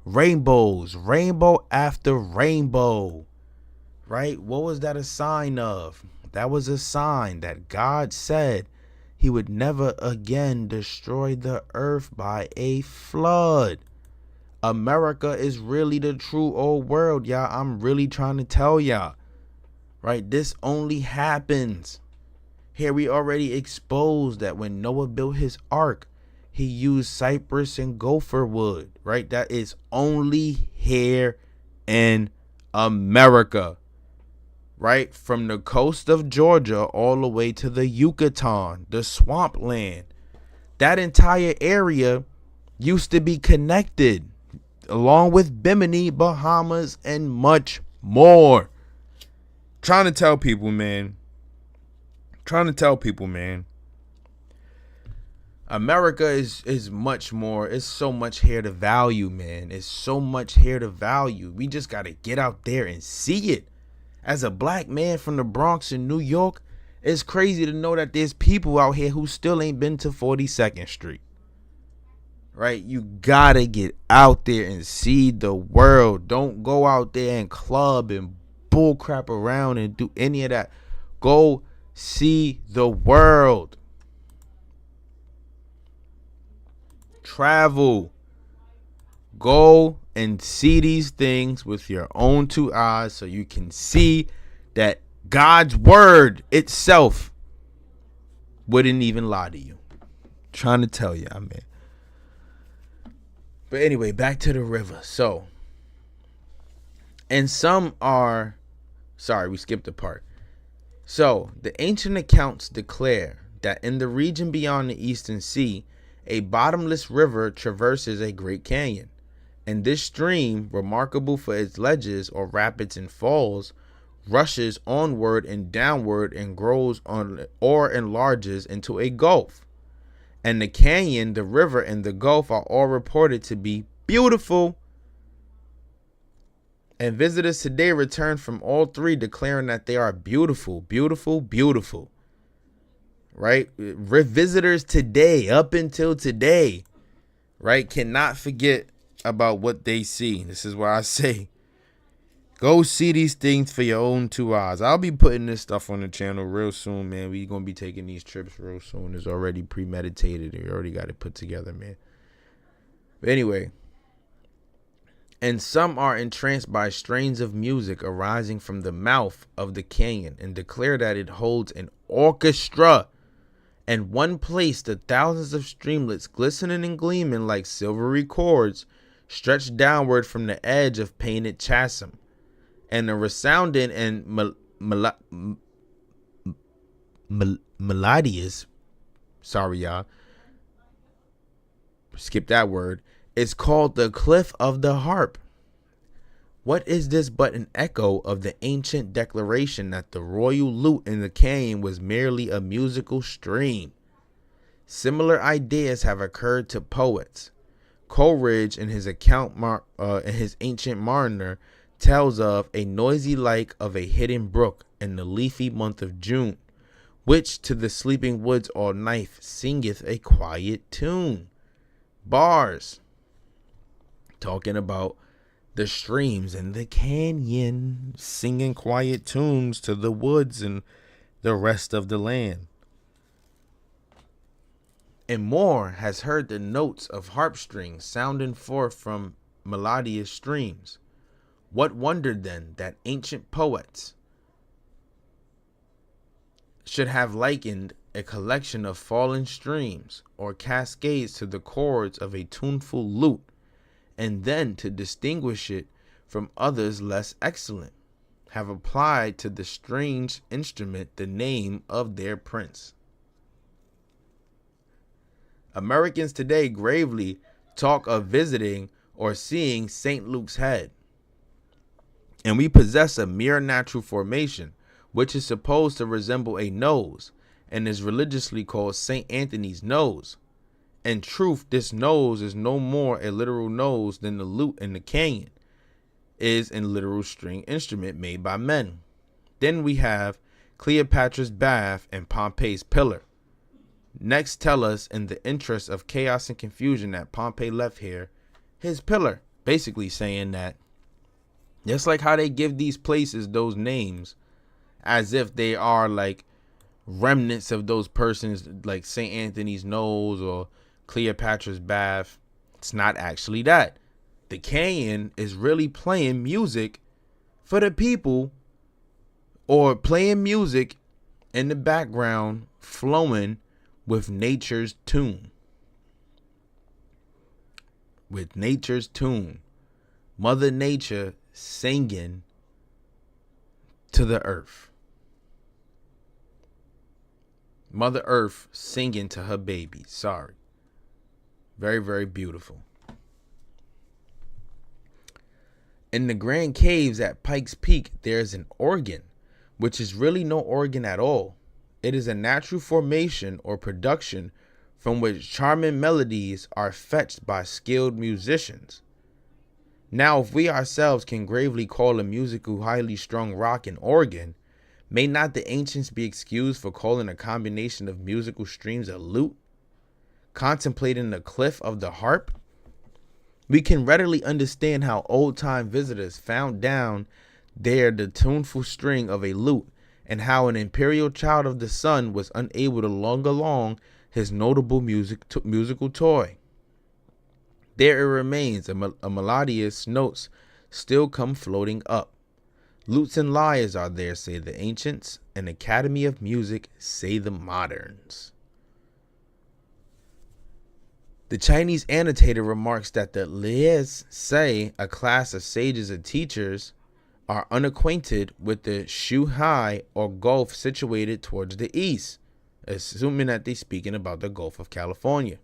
S1: rainbows. Rainbow after rainbow. Right? What was that a sign of? That was a sign that God said he would never again destroy the earth by a flood. America is really the true old world, y'all. I'm really trying to tell y'all. Right? This only happens. Here we already exposed that when Noah built his ark, he used cypress and gopher wood. Right? That is only here in America. Right? From the coast of Georgia all the way to the Yucatan, the swampland. That entire area used to be connected, along with Bimini, Bahamas, and much more. Trying to tell people, man. America is much more. It's so much here to value, man. It's so much here to value. We just got to get out there and see it. As a black man from the Bronx in New York, it's crazy to know that there's people out here who still ain't been to 42nd Street. Right? You gotta get out there and see the world. Don't go out there and club and bull crap around and do any of that. Go see the world. Travel. Go and see these things with your own two eyes so you can see that God's word itself wouldn't even lie to you. Trying to tell you, man. But anyway, back to the river. So, and some are, sorry, we skipped a part. So, the ancient accounts declare that in the region beyond the Eastern Sea, a bottomless river traverses a great canyon. And this stream, remarkable for its ledges or rapids and falls, rushes onward and downward and grows on or enlarges into a gulf. And the canyon, the river, and the gulf are all reported to be beautiful. And visitors today return from all three declaring that they are beautiful, beautiful, beautiful. Right? Visitors today, up until today, right, cannot forget about what they see. This is why I say, go see these things for your own two eyes. I'll be putting this stuff on the channel real soon, man. We're going to be taking these trips real soon. It's already premeditated. We already got it put together, man. But anyway, and some are entranced by strains of music arising from the mouth of the canyon and declare that it holds an orchestra. And one place, the thousands of streamlets glistening and gleaming like silvery cords stretched downward from the edge of painted chasm. And the resounding and melodious, sorry y'all, skip that word, is called the Cliff of the Harp, What is this but an echo of the ancient declaration that the royal lute in the canyon was merely a musical stream? Similar ideas have occurred to poets. Coleridge, in his in his Ancient Mariner, tells of a noisy lake of a hidden brook in the leafy month of June, which to the sleeping woods all night singeth a quiet tune. Bars, talking about the streams in the canyon singing quiet tunes to the woods and the rest of the land. And more has heard the notes of harp strings sounding forth from melodious streams. What wonder then that ancient poets should have likened a collection of falling streams or cascades to the chords of a tuneful lute, and then, to distinguish it from others less excellent, have applied to the strange instrument the name of their prince. Americans today gravely talk of visiting or seeing St. Luke's head, and we possess a mere natural formation which is supposed to resemble a nose and is religiously called St. Anthony's nose. In truth, this nose is no more a literal nose than the lute in the canyon is a literal string instrument made by men. Then we have Cleopatra's bath and Pompey's pillar. Next, tell us, in the interest of chaos and confusion, that Pompey left here his pillar, basically saying that just like how they give these places those names as if they are like remnants of those persons, like St. Anthony's nose or Cleopatra's bath, it's not actually that. The canyon is really playing music for the people, or playing music in the background, flowing with nature's tune. With nature's tune. Mother Nature singing to the earth. Mother Earth singing to her baby. Sorry. Very, very beautiful. In the Grand Caves at Pikes Peak, there's an organ, which is really no organ at all. It is a natural formation or production from which charming melodies are fetched by skilled musicians. Now, if we ourselves can gravely call a musical highly strung rock an organ, may not the ancients be excused for calling a combination of musical streams a lute? Contemplating the cliff of the harp? We can readily understand how old-time visitors found down there the tuneful string of a lute, and how an imperial child of the sun was unable to lug along his notable musical toy. There it remains, a melodious notes still come floating up. Lutes and lyres are there, say the ancients, an academy of music, say the moderns. The Chinese annotator remarks that the Lies say a class of sages and teachers are unacquainted with the Shuhai or Gulf situated towards the east, assuming that they're speaking about the Gulf of California.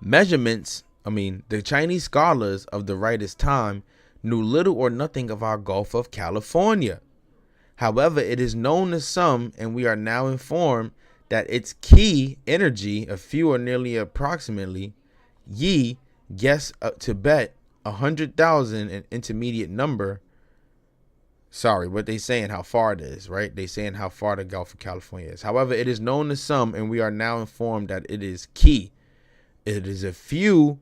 S1: The Chinese scholars of the writer's time knew little or nothing of our Gulf of California. However, it is known to some, and we are now informed that its key energy, a few or nearly approximately, ye guess to bet 100,000 an intermediate number. Sorry, what they saying how far it is, right? They saying how far the Gulf of California is. However, it is known to some, and we are now informed that it is key. It is a few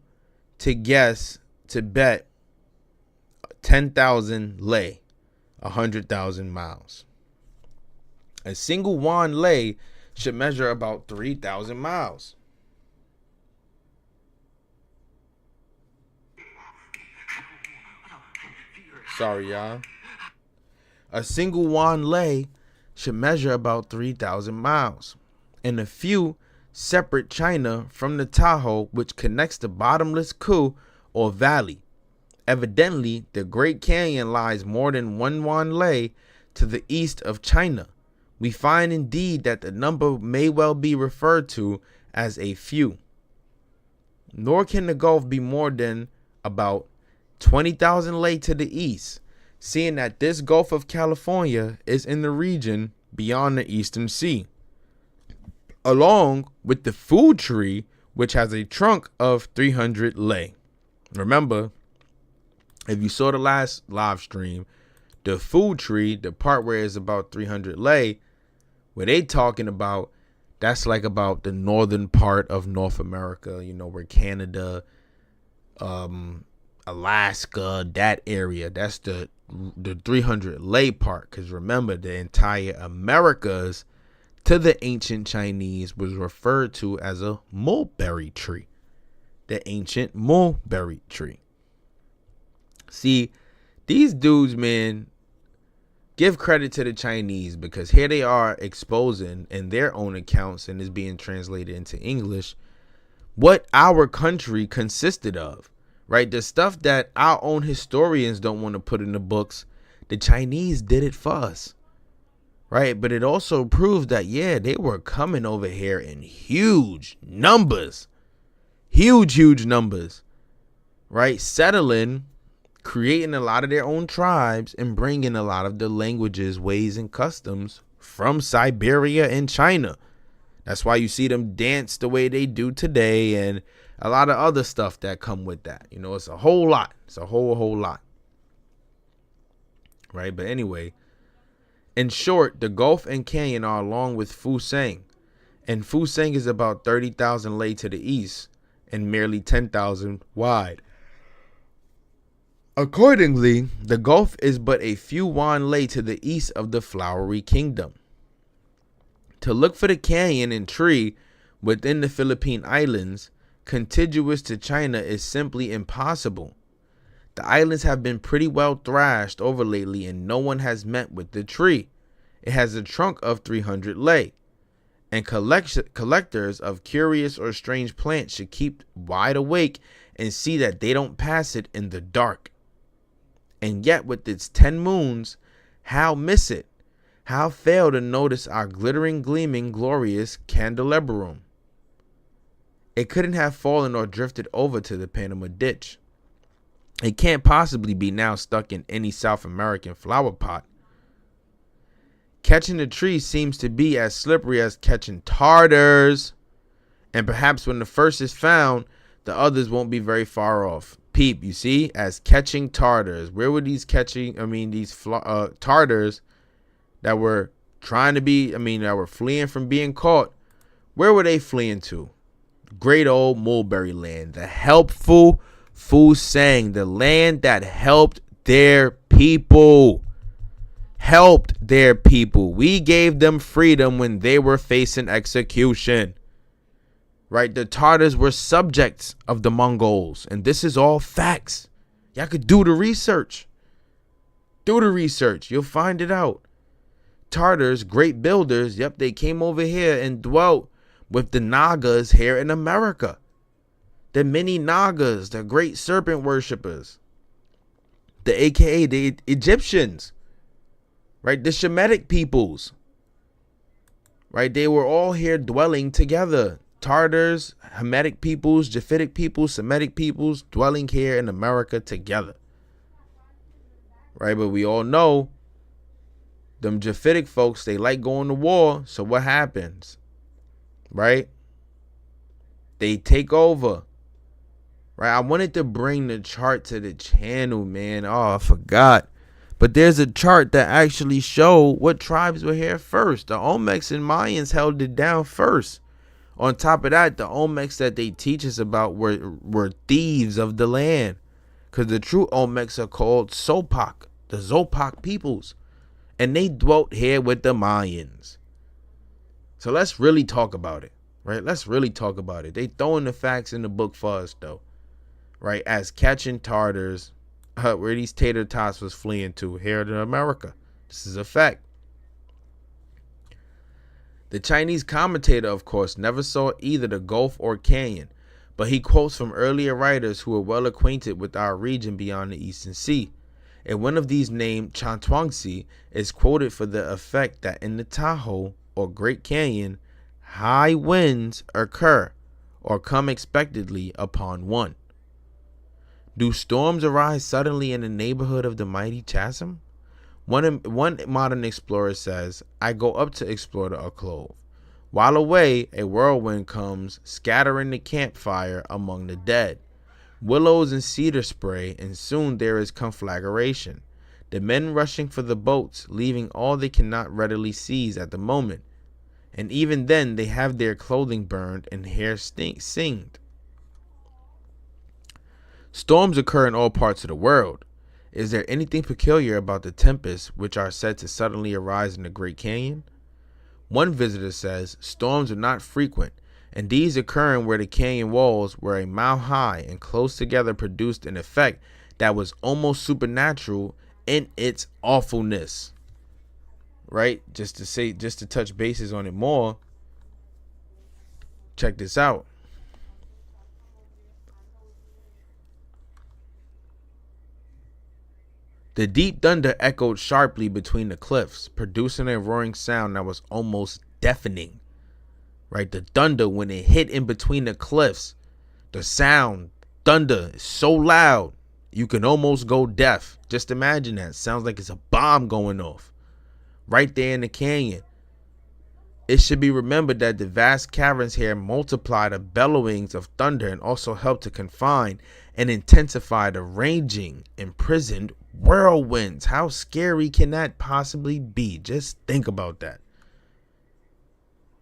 S1: to guess to bet 10,000 lei, 100,000 miles. A single won lei should measure about 3,000 miles. Sorry, y'all. A single won lei should measure about 3,000 miles. And a few separate China from the Tahoe, which connects the bottomless coup or valley. Evidently, the Great Canyon lies more than one won lei to the east of China. We find indeed that the number may well be referred to as a few. Nor can the Gulf be more than about 20,000 lei to the east, seeing that this Gulf of California is in the region beyond the Eastern Sea, along with the food tree, which has a trunk of 300 lei. Remember, if you saw the last live stream, the food tree, the part where it's about 300 lei, where they talking about, that's like about the northern part of North America, where Canada, Alaska, that area, that's the 300 lei part. Because remember, the entire Americas to the ancient Chinese was referred to as a mulberry tree. The ancient mulberry tree. See, these dudes, man, give credit to the Chinese, because here they are exposing in their own accounts, and is being translated into English, what our country consisted of, right? The stuff that our own historians don't want to put in the books, the Chinese did it for us, right? But it also proves that, yeah, they were coming over here in huge numbers, right? Settling, creating a lot of their own tribes, and bringing a lot of the languages, ways, and customs from Siberia and China. That's why you see them dance the way they do today, and a lot of other stuff that come with that. It's a whole lot. It's a whole lot. Right? But anyway, in short, the Gulf and Canyon are along with Fusang. And Fusang is about 30,000 lei to the east and merely 10,000 wide. Accordingly, the Gulf is but a few yuan lei to the east of the Flowery Kingdom. To look for the canyon and tree within the Philippine Islands, contiguous to China, is simply impossible. The islands have been pretty well thrashed over lately, and no one has met with the tree. It has a trunk of 300 lei, and collectors of curious or strange plants should keep wide awake and see that they don't pass it in the dark. And yet, with its 10 moons, how miss it? How fail to notice our glittering, gleaming, glorious candelabrum? It couldn't have fallen or drifted over to the Panama Ditch. It can't possibly be now stuck in any South American flower pot. Catching the tree seems to be as slippery as catching tartars. And perhaps when the first is found, the others won't be very far off. Peep, you see, as catching tartars. Where were these tartars that were that were fleeing from being caught? Where were they fleeing to? Great old mulberry land, the helpful Fusang, the land that helped their people. We gave them freedom when they were facing execution. Right? The Tartars were subjects of the Mongols, and this is all facts. Y'all could do the research. You'll find it out. Tartars, great builders, yep, they came over here and dwelt with the Nagas here in America. The many Nagas, the great serpent worshippers, the AKA the Egyptians, right? The Shemitic peoples, right? They were all here dwelling together. Tartars, Hamitic peoples, Japhetic peoples, Semitic peoples dwelling here in America together. Right? But we all know them Japhetic folks, they like going to war. So what happens? Right? They take over. Right? I wanted to bring the chart to the channel, man. Oh, I forgot. But there's a chart that actually showed what tribes were here first. The Olmecs and Mayans held it down first. On top of that, the Olmecs that they teach us about were thieves of the land. Because the true Olmecs are called Sopak, the Zopak peoples. And they dwelt here with the Mayans. So let's really talk about it. Right? Let's really talk about it. They throwing the facts in the book for us, though. Right? As catching Tartars, where these tater tots was fleeing to, here to America. This is a fact. The Chinese commentator, of course, never saw either the Gulf or Canyon, but he quotes from earlier writers who were well acquainted with our region beyond the Eastern Sea. And one of these, named Chan Tuangsi, is quoted for the effect that in the Tahoe, or Great Canyon, high winds occur or come expectedly upon one. Do storms arise suddenly in the neighborhood of the mighty chasm? One modern explorer says, I go up to explore the alcove. While away, a whirlwind comes, scattering the campfire among the dead. Willows and cedar spray, and soon there is conflagration. The men rushing for the boats, leaving all they cannot readily seize at the moment. And even then they have their clothing burned and hair singed. Storms occur in all parts of the world. Is there anything peculiar about the tempests which are said to suddenly arise in the Great Canyon? One visitor says storms are not frequent, and these occurring where the canyon walls were a mile high and close together produced an effect that was almost supernatural in its awfulness. Right? Just to touch bases on it more, check this out. The deep thunder echoed sharply between the cliffs, producing a roaring sound that was almost deafening. Right? The thunder, when it hit in between the cliffs, the sound, thunder, is so loud, you can almost go deaf. Just imagine that. It sounds like it's a bomb going off right there in the canyon. It should be remembered that the vast caverns here multiply the bellowings of thunder and also help to confine and intensify the raging, imprisoned whirlwinds. How scary can that possibly be? Just think about that.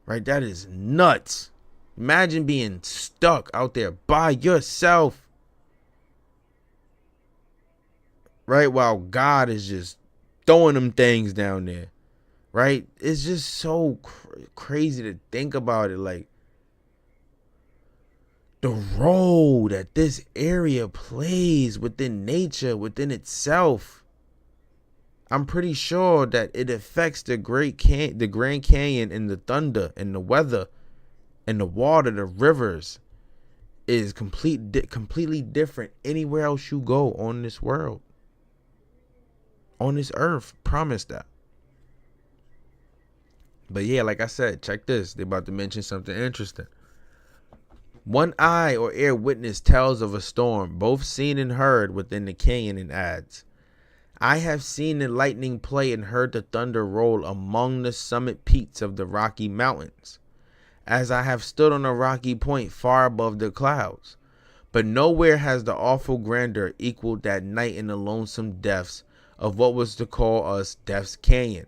S1: Right? That is nuts. Imagine being stuck out there by yourself. Right? While God is just throwing them things down there. Right? It's just so crazy to think about it. Like, the role that this area plays within nature, within itself. I'm pretty sure that it affects the Grand Canyon, and the thunder and the weather and the water, the rivers is completely different anywhere else you go on this world, on this earth. Promise that. But yeah, like I said, check this. They're about to mention something interesting. One eye or ear witness tells of a storm, both seen and heard within the canyon, and adds, I have seen the lightning play and heard the thunder roll among the summit peaks of the Rocky Mountains, as I have stood on a rocky point far above the clouds. But nowhere has the awful grandeur equaled that night in the lonesome depths of what was to call us Death's Canyon.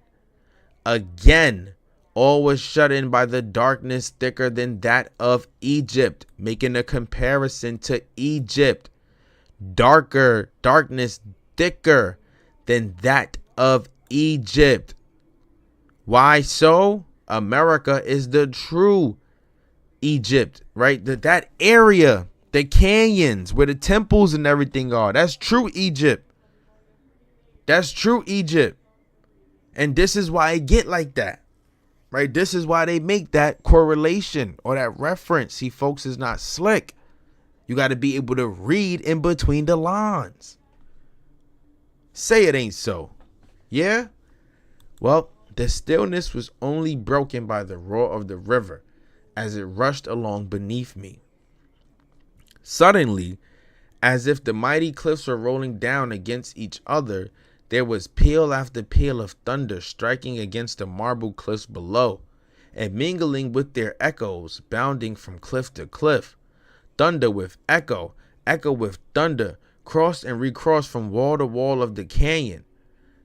S1: Again, all was shut in by the darkness thicker than that of Egypt, making a comparison to Egypt. Darkness thicker than that of Egypt. Why so? America is the true Egypt, right? That area, the canyons where the temples and everything are, that's true Egypt. That's true Egypt. And this is why it get like that. Right? This is why they make that correlation or that reference. See, folks, is not slick. You got to be able to read in between the lines. Say it ain't so. Yeah? Well, the stillness was only broken by the roar of the river as it rushed along beneath me. Suddenly, as if the mighty cliffs were rolling down against each other, there was peal after peal of thunder striking against the marble cliffs below, and mingling with their echoes, bounding from cliff to cliff. Thunder with echo, echo with thunder, crossed and recrossed from wall to wall of the canyon.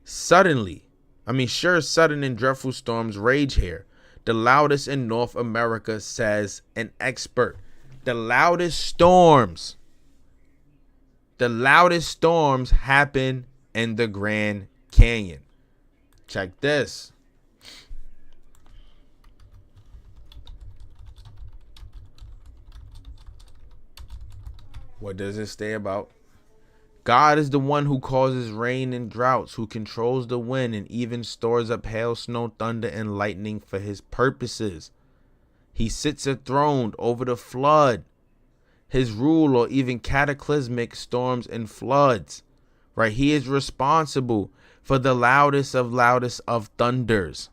S1: Sudden and dreadful storms rage here, the loudest in North America, says an expert. The loudest storms happen in the Grand Canyon. Check this. What does it say about? God is the one who causes rain and droughts, who controls the wind and even stores up hail, snow, thunder, and lightning for his purposes. He sits enthroned over the flood. His rule, or even cataclysmic storms and floods. Right? He is responsible for the loudest of thunders.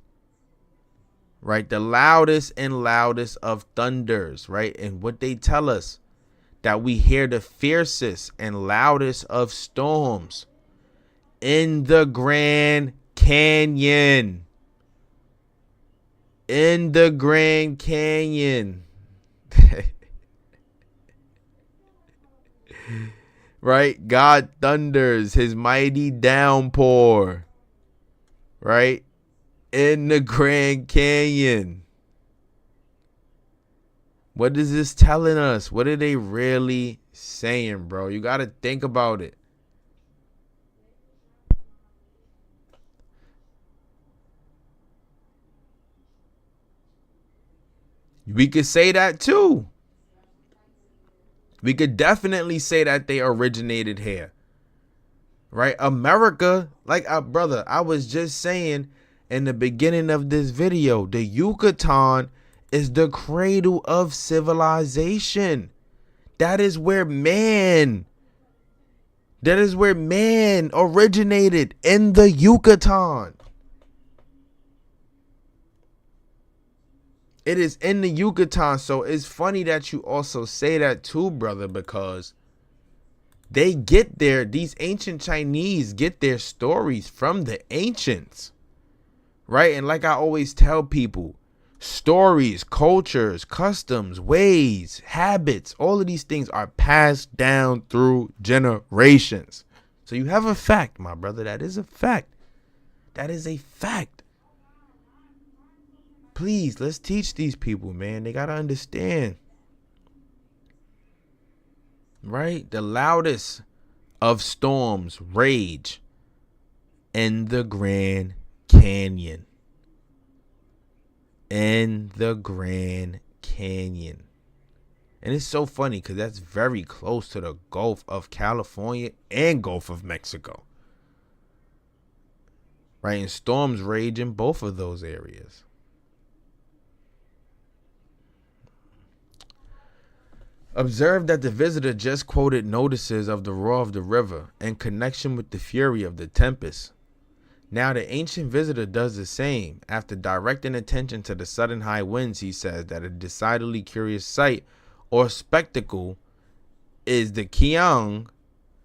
S1: Right? The loudest of thunders. Right? And what they tell us, that we hear the fiercest and loudest of storms in the Grand Canyon. In the Grand Canyon. Right? God thunders his mighty downpour. Right? In the Grand Canyon. What is this telling us? What are they really saying, bro? You got to think about it. We could say that too. We could definitely say that they originated here. Right? America, like brother, I was just saying in the beginning of this video, the Yucatan is the cradle of civilization. That is where man originated, in the Yucatan. It is in the Yucatan. So it's funny that you also say that too, brother, because they get these ancient Chinese get their stories from the ancients. Right? And like I always tell people, stories, cultures, customs, ways, habits, all of these things are passed down through generations. So you have a fact, my brother. That is a fact. That is a fact. Please, let's teach these people, man. They got to understand. Right? The loudest of storms rage in the Grand Canyon. In the Grand Canyon. And it's so funny because that's very close to the Gulf of California and Gulf of Mexico. Right? And storms rage in both of those areas. Observe that the visitor just quoted notices of the roar of the river in connection with the fury of the tempest. Now the ancient visitor does the same. After directing attention to the sudden high winds, he says that a decidedly curious sight or spectacle is the Kiang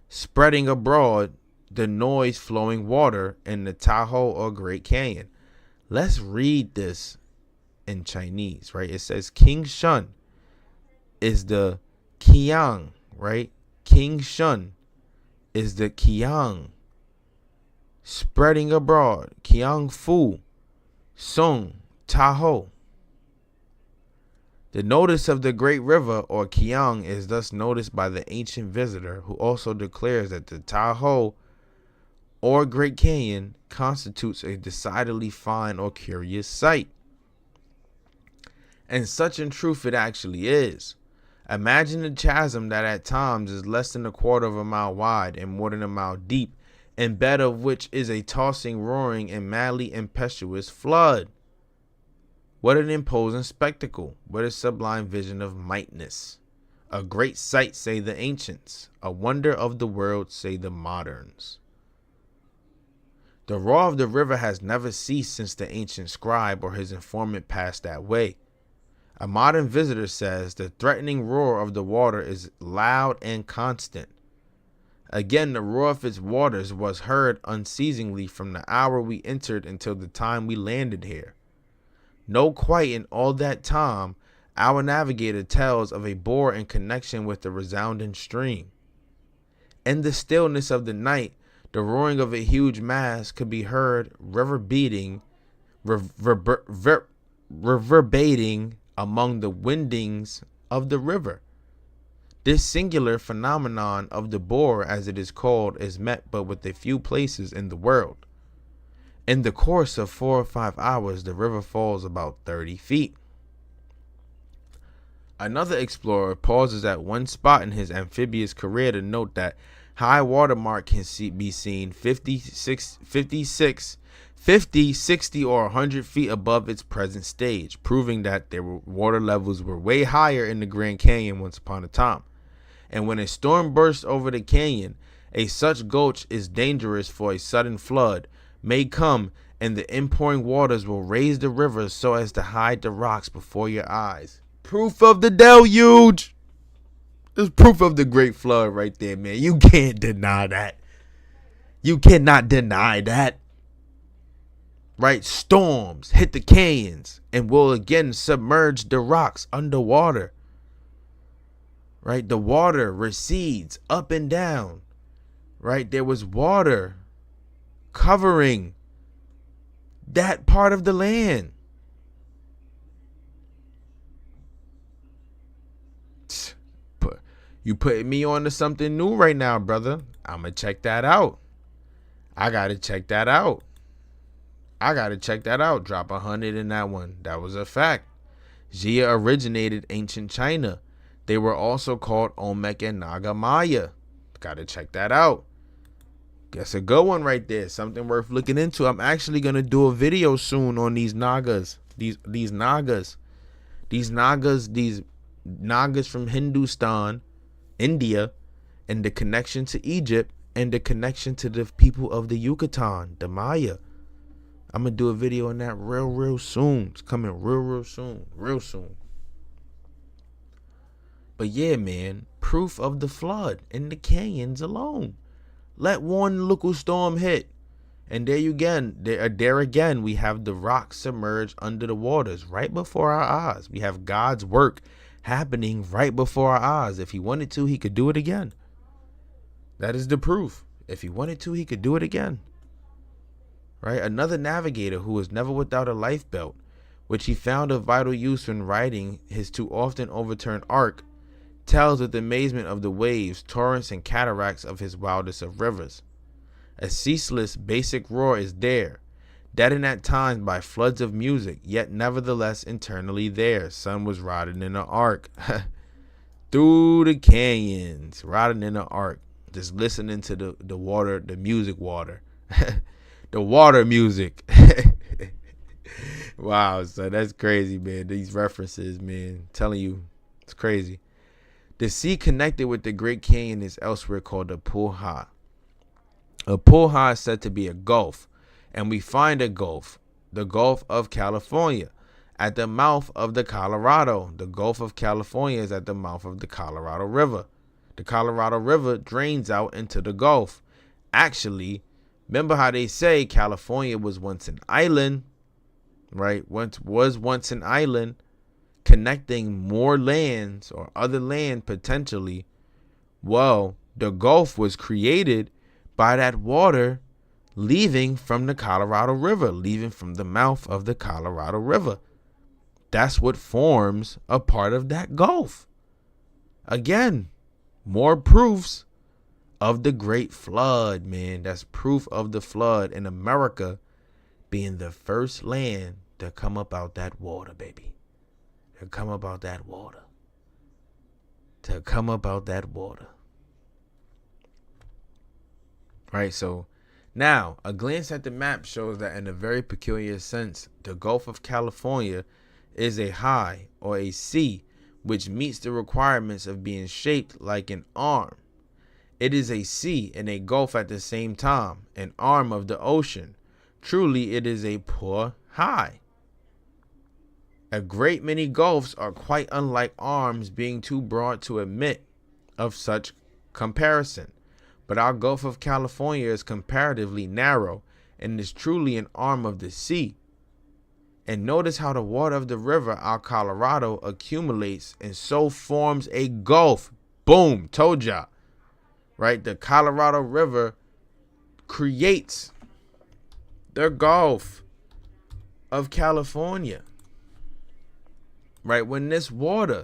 S1: spreading abroad the noise flowing water in the Tahoe or Great Canyon. Let's read this in Chinese, right? It says King Shun is the Kiang, right? King Shun is the Kiang spreading abroad. Kiang Fu Song Tahoe. The notice of the great river or Kiang is thus noticed by the ancient visitor, who also declares that the Tahoe or Great Canyon constitutes a decidedly fine or curious sight. And such in truth it actually is. Imagine a chasm that at times is less than a quarter of a mile wide and more than a mile deep, in bed of which is a tossing, roaring, and madly impetuous flood. What an imposing spectacle! What a sublime vision of mightness! A great sight, say the ancients. A wonder of the world, say the moderns. The roar of the river has never ceased since the ancient scribe or his informant passed that way. A modern visitor says the threatening roar of the water is loud and constant. Again, the roar of its waters was heard unceasingly from the hour we entered until the time we landed here. No quiet in all that time, our navigator tells of a bore in connection with the resounding stream. In the stillness of the night, the roaring of a huge mass could be heard reverberating among the windings of the river. This singular phenomenon of the bore, as it is called, is met but with a few places in the world. In the course of 4 or 5 hours, the river falls about 30 feet. Another explorer pauses at one spot in his amphibious career to note that high water mark can be seen 50, 60, or 100 feet above its present stage, proving that their water levels were way higher in the Grand Canyon once upon a time. And when a storm bursts over the canyon, such gulch is dangerous, for a sudden flood may come and the inpouring waters will raise the river so as to hide the rocks before your eyes. Proof of the deluge. There's proof of the Great Flood right there, man. You can't deny that. You cannot deny that. Right? Storms hit the canyons and will again submerge the rocks underwater. Right? The water recedes up and down. Right? There was water covering that part of the land. You putting me on to something new right now, brother. I'm going to check that out. I got to check that out. Drop 100 in that one. That was a fact. Jia originated ancient China. They were also called Olmec and Naga Maya. Got to check that out. That's a good one right there. Something worth looking into. I'm actually going to do a video soon on these Nagas. These Nagas from Hindustan, India, and the connection to Egypt and the connection to the people of the Yucatan, the Maya. I'm going to do a video on that real soon. It's coming real soon. But yeah, man, proof of the flood in the canyons alone. Let one local storm hit, and there again, we have the rocks submerged under the waters right before our eyes. We have God's work happening right before our eyes. If he wanted to, he could do it again. That is the proof. If he wanted to, he could do it again. Right? Another navigator who was never without a life belt, which he found of vital use when riding his too often overturned ark, tells with amazement of the waves, torrents, and cataracts of his wildest of rivers. A ceaseless basic roar is there, deadened at times by floods of music, yet nevertheless internally there. Son was riding in an ark through the canyons, riding in an ark, just listening to the water, the music water. The water music. Wow, so that's crazy, man. These references, man. I'm telling you, it's crazy. The sea connected with the Great Canyon is elsewhere called a pulha. A pulha is said to be a gulf, and we find a gulf, the Gulf of California, at the mouth of the Colorado. The Gulf of California is at the mouth of the Colorado River. The Colorado River drains out into the Gulf. Actually, remember how they say California was once an island, right? Was once an island, connecting more lands or other land potentially. Well, the Gulf was created by that water leaving from the Colorado River, leaving from the mouth of the Colorado River. That's what forms a part of that Gulf. Again, more proofs of the Great Flood, man. That's proof of the flood in America being the first land to come up out that water, baby. To come up out that water. Right, so now a glance at the map shows that in a very peculiar sense, the Gulf of California is a high or a sea which meets the requirements of being shaped like an arm. It is a sea and a gulf at the same time, an arm of the ocean. Truly, it is a poor high. A great many gulfs are quite unlike arms, being too broad to admit of such comparison. But our Gulf of California is comparatively narrow and is truly an arm of the sea. And notice how the water of the river, our Colorado, accumulates and so forms a gulf. Boom, told ya. Right? The Colorado River creates the Gulf of California. Right? When this land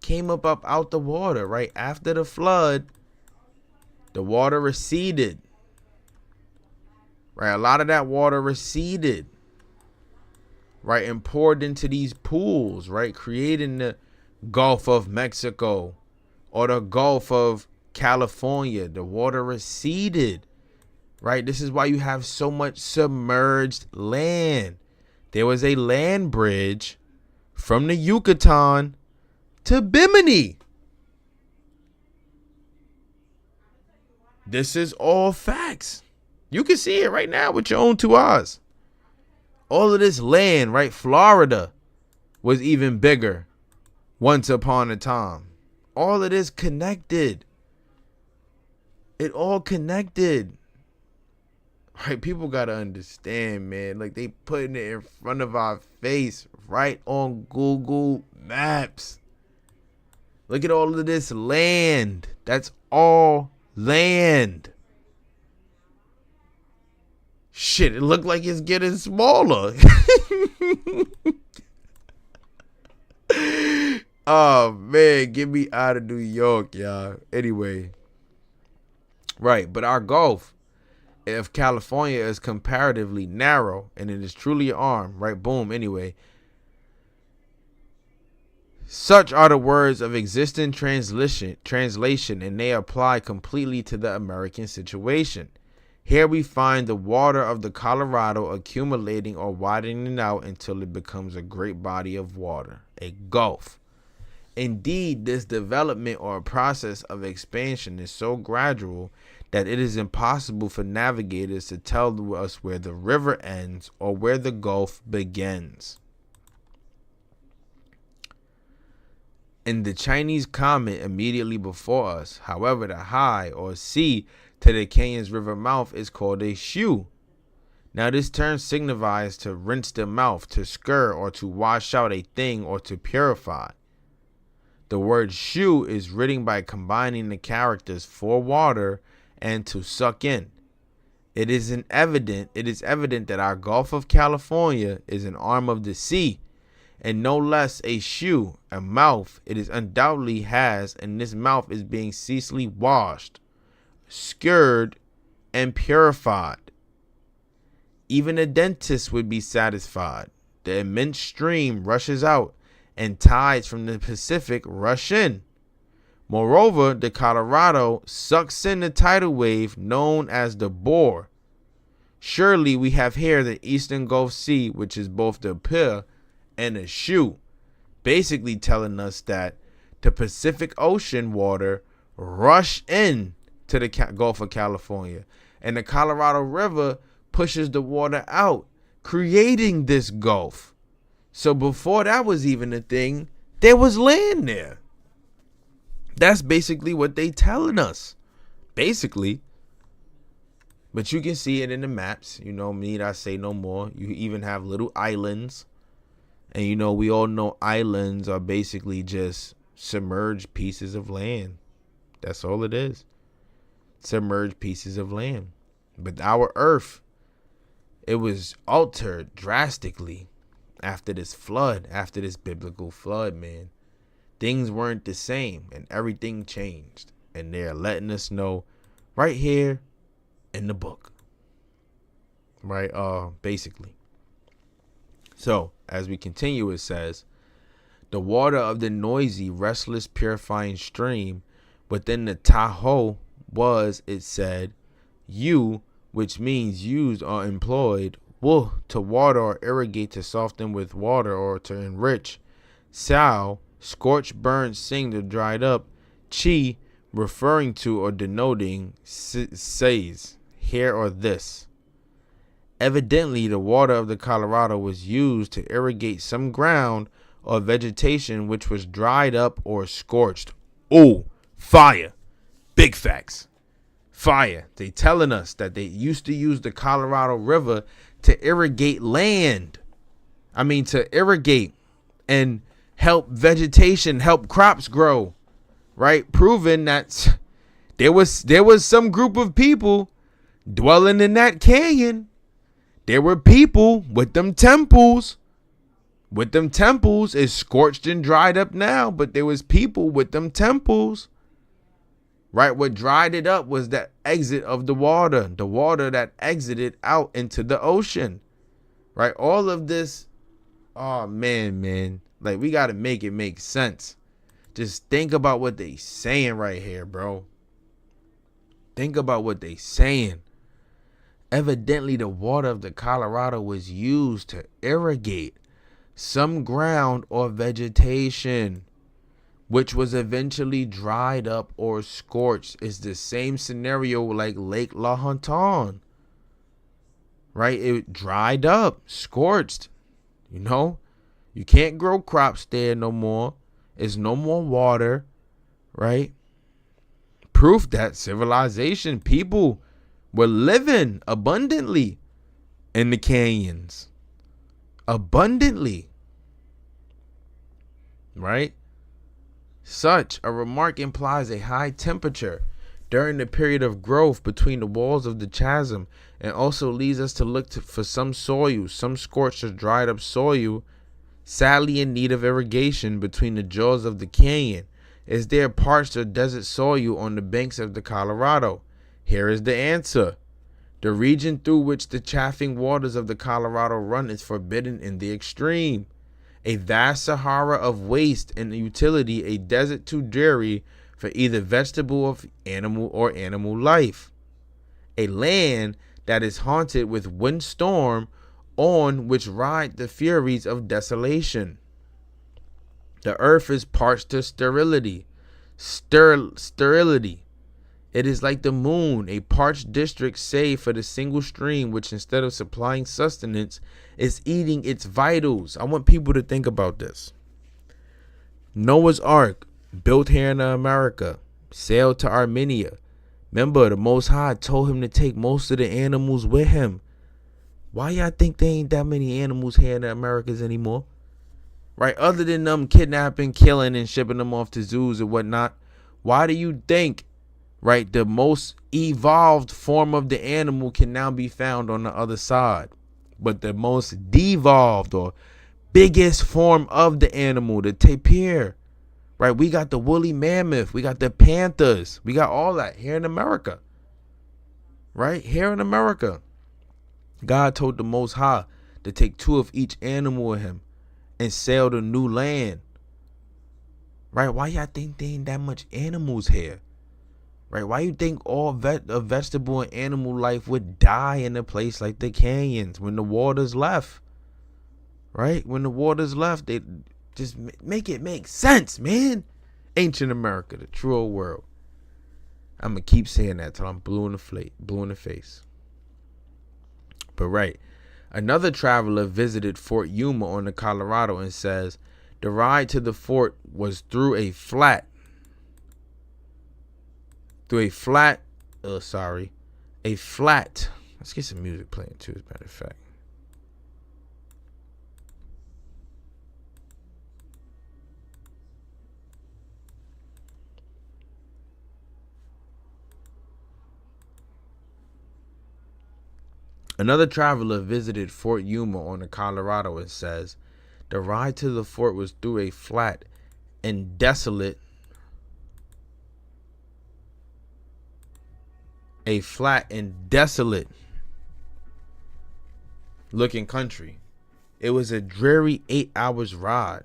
S1: came up out the water, right? After the flood, the water receded. Right? A lot of that water receded. Right? And poured into these pools, right? Creating the Gulf of Mexico or the Gulf of California. The water receded. Right? This is why you have so much submerged land. There was a land bridge from the Yucatan to Bimini. This is all facts. You can see it right now with your own two eyes. All of this land, right? Florida was even bigger Once upon a time. All of this connected. It all connected. Right? People gotta understand, man. Like, they putting it in front of our face right on Google Maps. Look at all of this land. That's all land. Shit, it looked like it's getting smaller. Oh, man, get me out of New York, y'all. Anyway. Right, but our Gulf of California is comparatively narrow, and it is truly an arm. Right, boom, anyway. Such are the words of existing translation, and they apply completely to the American situation. Here we find the water of the Colorado accumulating or widening out until it becomes a great body of water, a gulf. Indeed, this development or process of expansion is so gradual that it is impossible for navigators to tell us where the river ends or where the gulf begins. In the Chinese comment immediately before us, however, the high or sea to the canyon's river mouth is called a shoe. Now, this term signifies to rinse the mouth, to scur, or to wash out a thing, or to purify. The word shoe is written by combining the characters for water and to suck in. It is evident that our Gulf of California is an arm of the sea, and no less a shoe, a mouth it is undoubtedly has, and this mouth is being ceaselessly washed, scoured, and purified. Even a dentist would be satisfied. The immense stream rushes out, and tides from the Pacific rush in. Moreover, the Colorado sucks in the tidal wave known as the bore. Surely we have here the Eastern Gulf Sea, which is both the pier and a shoe, basically telling us that the Pacific Ocean water rush in to the Gulf of California, and the Colorado River pushes the water out, creating this gulf. So before that was even a thing, there was land there. That's basically what they telling us. Basically. But you can see it in the maps. You know, need I say no more. You even have little islands. And you know, we all know islands are basically just submerged pieces of land. That's all it is. Submerged pieces of land. But our earth, it was altered drastically after this flood, after this biblical flood, man. Things weren't the same and everything changed. And they're letting us know right here in the book. Right? Basically. So, as we continue, it says, the water of the noisy, restless, purifying stream within the Tahoe was, it said, you, which means used or employed, wool, to water or irrigate, to soften with water or to enrich, sao, scorched, burned, singed, or dried up, chi, referring to or denoting, says, here or this. Evidently, the water of the Colorado was used to irrigate some ground or vegetation which was dried up or scorched. Oh, fire. Big facts. Fire. They telling us that they used to use the Colorado River to irrigate land. To irrigate and help vegetation, help crops grow. Right? Proving that there was some group of people dwelling in that canyon. There were people with them temples. With them temples. It's scorched and dried up now, but there was people with them temples. Right? What dried it up was the exit of the water that exited out into the ocean. Right? All of this. Oh, man. Like, we got to make it make sense. Just think about what they saying right here, bro. Think about what they saying. Evidently, the water of the Colorado was used to irrigate some ground or vegetation, which was eventually dried up or scorched. It's the same scenario like Lake La Hontan. Right? It dried up, scorched. You know? You can't grow crops there no more. There's no more water, right? Proof that civilization, people were living abundantly in the canyons. Abundantly. Right? Such a remark implies a high temperature during the period of growth between the walls of the chasm, and also leads us to look for some soil, some scorched or dried up soil, sadly in need of irrigation between the jaws of the canyon. Is there parched or desert soil on the banks of the Colorado? Here is the answer. The region through which the chafing waters of the Colorado run is forbidden in the extreme. A vast Sahara of waste and utility, a desert too dreary for either vegetable or animal life. A land that is haunted with windstorm, on which ride the furies of desolation. The earth is parched to sterility. Sterility. It is like the moon, a parched district save for the single stream which, instead of supplying sustenance, is eating its vitals. I want people to think about this. Noah's Ark, built here in America, sailed to Armenia. Remember, the Most High told him to take most of the animals with him. Why y'all think there ain't that many animals here in the Americas anymore? Right? Other than them kidnapping, killing, and shipping them off to zoos and whatnot. Why do you think, right, the most evolved form of the animal can now be found on the other side? But the most devolved or biggest form of the animal, the tapir, right? We got the woolly mammoth. We got the panthers. We got all that here in America, right? Here in America. God told the Most High to take 2 of each animal with him and sail to new land, right? Why y'all think there ain't that much animals here? Right? Why you think all vegetable and animal life would die in a place like the canyons when the waters left? Right? When the waters left, they just make it make sense, man. Ancient America, the true old world. I'm going to keep saying that till I'm blue in the face. But right. Another traveler visited Fort Yuma on the Colorado and says the ride to the fort was through a flat. A flat. Let's get some music playing too, as a matter of fact. Another traveler visited Fort Yuma on the Colorado and says the ride to the fort was through a flat and desolate looking country. It was a dreary 8 hours ride.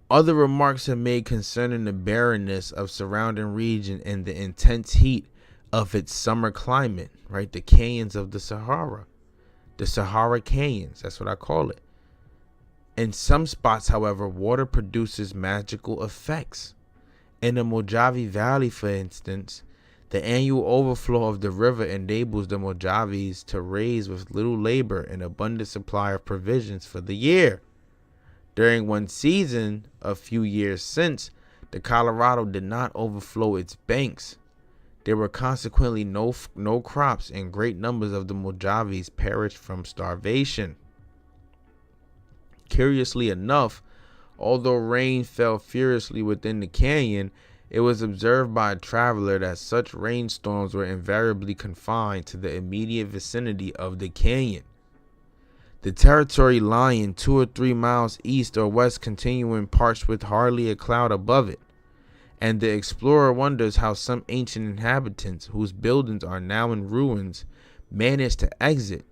S1: Other remarks are made concerning the barrenness of surrounding region and the intense heat of its summer climate, right? The canyons of the Sahara. The Sahara canyons, that's what I call it. In some spots, however, water produces magical effects. In the Mojave Valley, for instance, the annual overflow of the river enables the Mojaves to raise with little labor an abundant supply of provisions for the year. During one season, a few years since, the Colorado did not overflow its banks. There were consequently no crops, and great numbers of the Mojaves perished from starvation. Curiously enough, although rain fell furiously within the canyon, it was observed by a traveler that such rainstorms were invariably confined to the immediate vicinity of the canyon. The territory lying 2 or 3 miles east or west continuing parched with hardly a cloud above it. And the explorer wonders how some ancient inhabitants, whose buildings are now in ruins, managed to exit,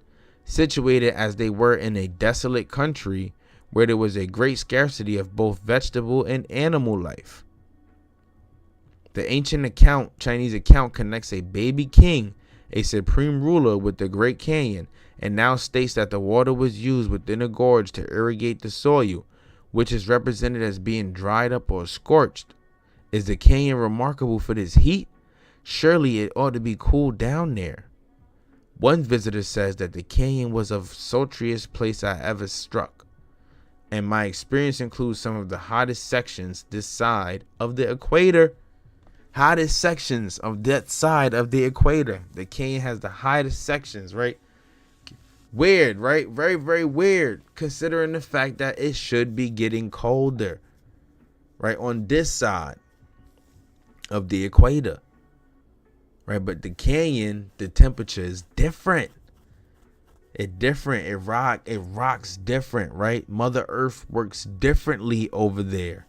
S1: situated as they were in a desolate country where there was a great scarcity of both vegetable and animal life. The ancient Chinese account connects a baby king, a supreme ruler, with the Great Canyon, and now states that the water was used within a gorge to irrigate the soil, which is represented as being dried up or scorched. Is the canyon remarkable for this heat? Surely it ought to be cooled down there. One visitor says that the canyon was the sultriest place I ever struck. And my experience includes some of the hottest sections this side of the equator. Hottest sections of that side of the equator. The canyon has the hottest sections, right? Weird, right? Very, very weird, considering the fact that it should be getting colder, right, on this side of the equator, right? But the canyon, the temperature is different. It's different. It rocks different, right? Mother Earth works differently over there,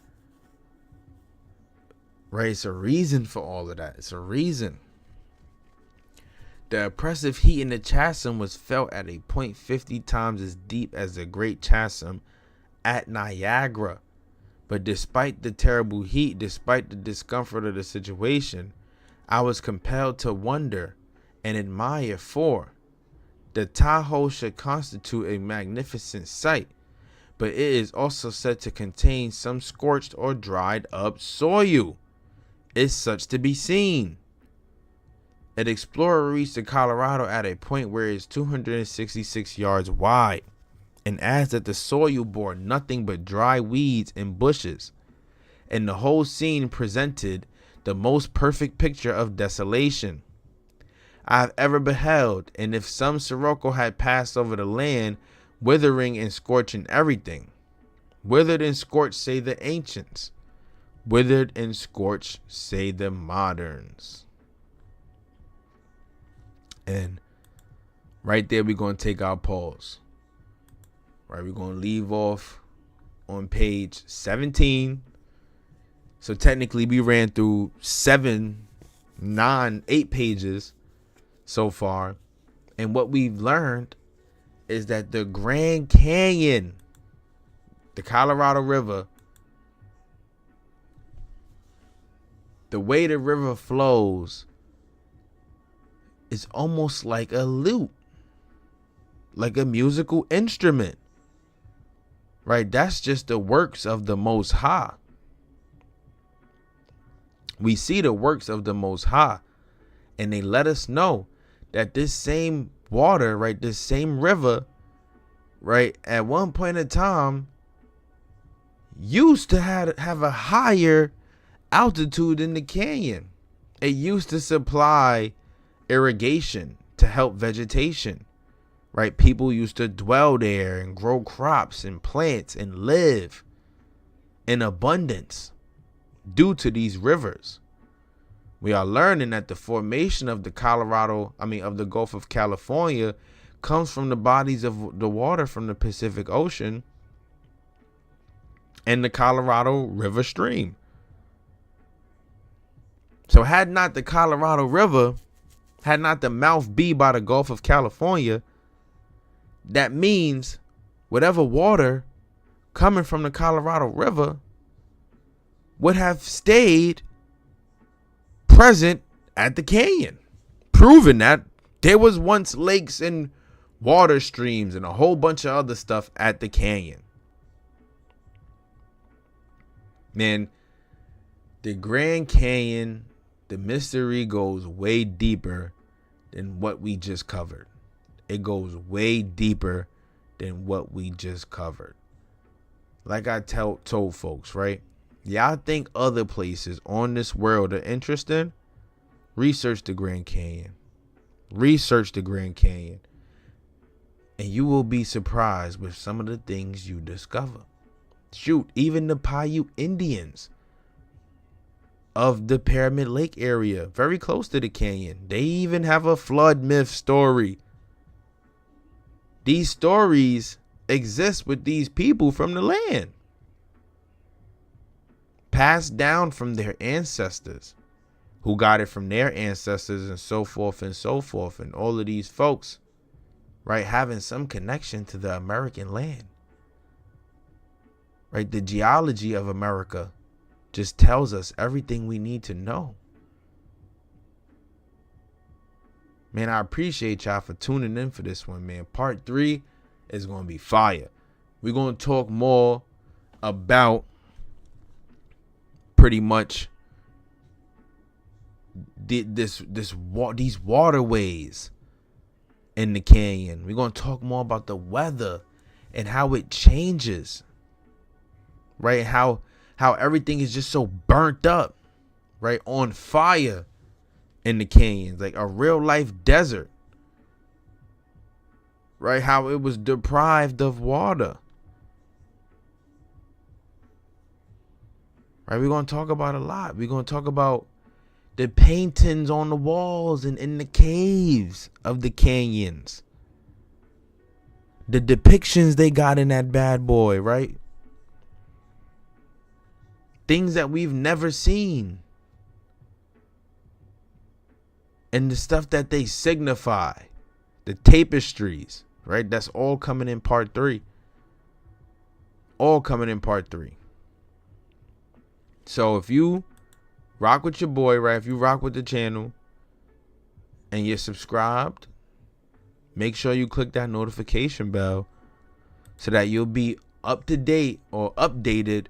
S1: right? It's a reason for all of that. It's a reason. The oppressive heat in the chasm was felt at a point 50 times as deep as the Great Chasm at Niagara. But despite the terrible heat, despite the discomfort of the situation, I was compelled to wonder and admire, for the Tahoe should constitute a magnificent sight, but it is also said to contain some scorched or dried up soil. Is such to be seen? An explorer reached the Colorado at a point where it is 266 yards wide, and adds that the soil bore nothing but dry weeds and bushes, and the whole scene presented the most perfect picture of desolation I have ever beheld. And if some sirocco had passed over the land, withering and scorching everything, withered and scorched, say the ancients, withered and scorched, say the moderns. And right there, we're going to take our pause. Right, we're going to leave off on page 17. So technically, we ran through 8 pages so far. And what we've learned is that the Grand Canyon, the Colorado River, the way the river flows is almost like a lute, like a musical instrument, right? That's just the works of the Most High. We see the works of the Most High, and they let us know that this same water, right, this same river, right, at one point in time used to have a higher altitude in the canyon. It used to supply irrigation to help vegetation, right? People used to dwell there and grow crops and plants and live in abundance due to these rivers. We are learning that the formation of the of the Gulf of California comes from the bodies of the water from the Pacific Ocean and the Colorado River stream. So had not the Colorado River, had not the mouth be by the Gulf of California, that means whatever water coming from the Colorado River would have stayed present at the canyon, proving that there was once lakes and water streams and a whole bunch of other stuff at the canyon. Man, the Grand Canyon, the mystery goes way deeper than what we just covered. It goes way deeper than what we just covered. Like I told folks, right? Y'all think other places on this world are interesting? Research the Grand Canyon. Research the Grand Canyon. And you will be surprised with some of the things you discover. Shoot, even the Paiute Indians of the Pyramid Lake area, very close to the canyon, they even have a flood myth story. These stories exist with these people from the land, passed down from their ancestors, who got it from their ancestors, and so forth and so forth. And all of these folks, right, having some connection to the American land. Right, the geology of America just tells us everything we need to know. Man, I appreciate y'all for tuning in for this one, man. Part 3 is going to be fire. We're going to talk more about pretty much these waterways in the canyon. We're going to talk more about the weather and how it changes right? How everything is just so burnt up, right? On fire in the canyons, like a real life desert, right? How it was deprived of water. Right, we're going to talk about a lot. We're going to talk about the paintings on the walls and in the caves of the canyons. The depictions they got in that bad boy, right? Things that we've never seen. And the stuff that they signify. The tapestries, right? That's all coming in part 3. All coming in part 3. So if you rock with your boy, right? If you rock with the channel and you're subscribed, make sure you click that notification bell so that you'll be up to date or updated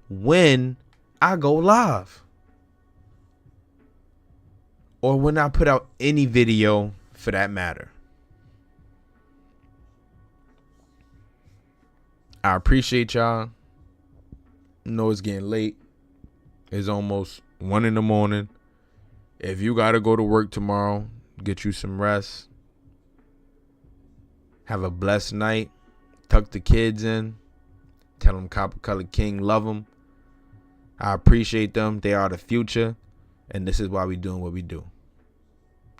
S1: when I go live or when I put out any video for that matter. I appreciate y'all. I know it's getting late. It's almost 1 a.m. If you got to go to work tomorrow, get you some rest. Have a blessed night. Tuck the kids in. Tell them coppercoloredking love them. I appreciate them. They are the future. And this is why we doing what we do.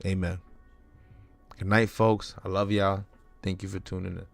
S1: Amen. Good night, folks. I love y'all. Thank you for tuning in.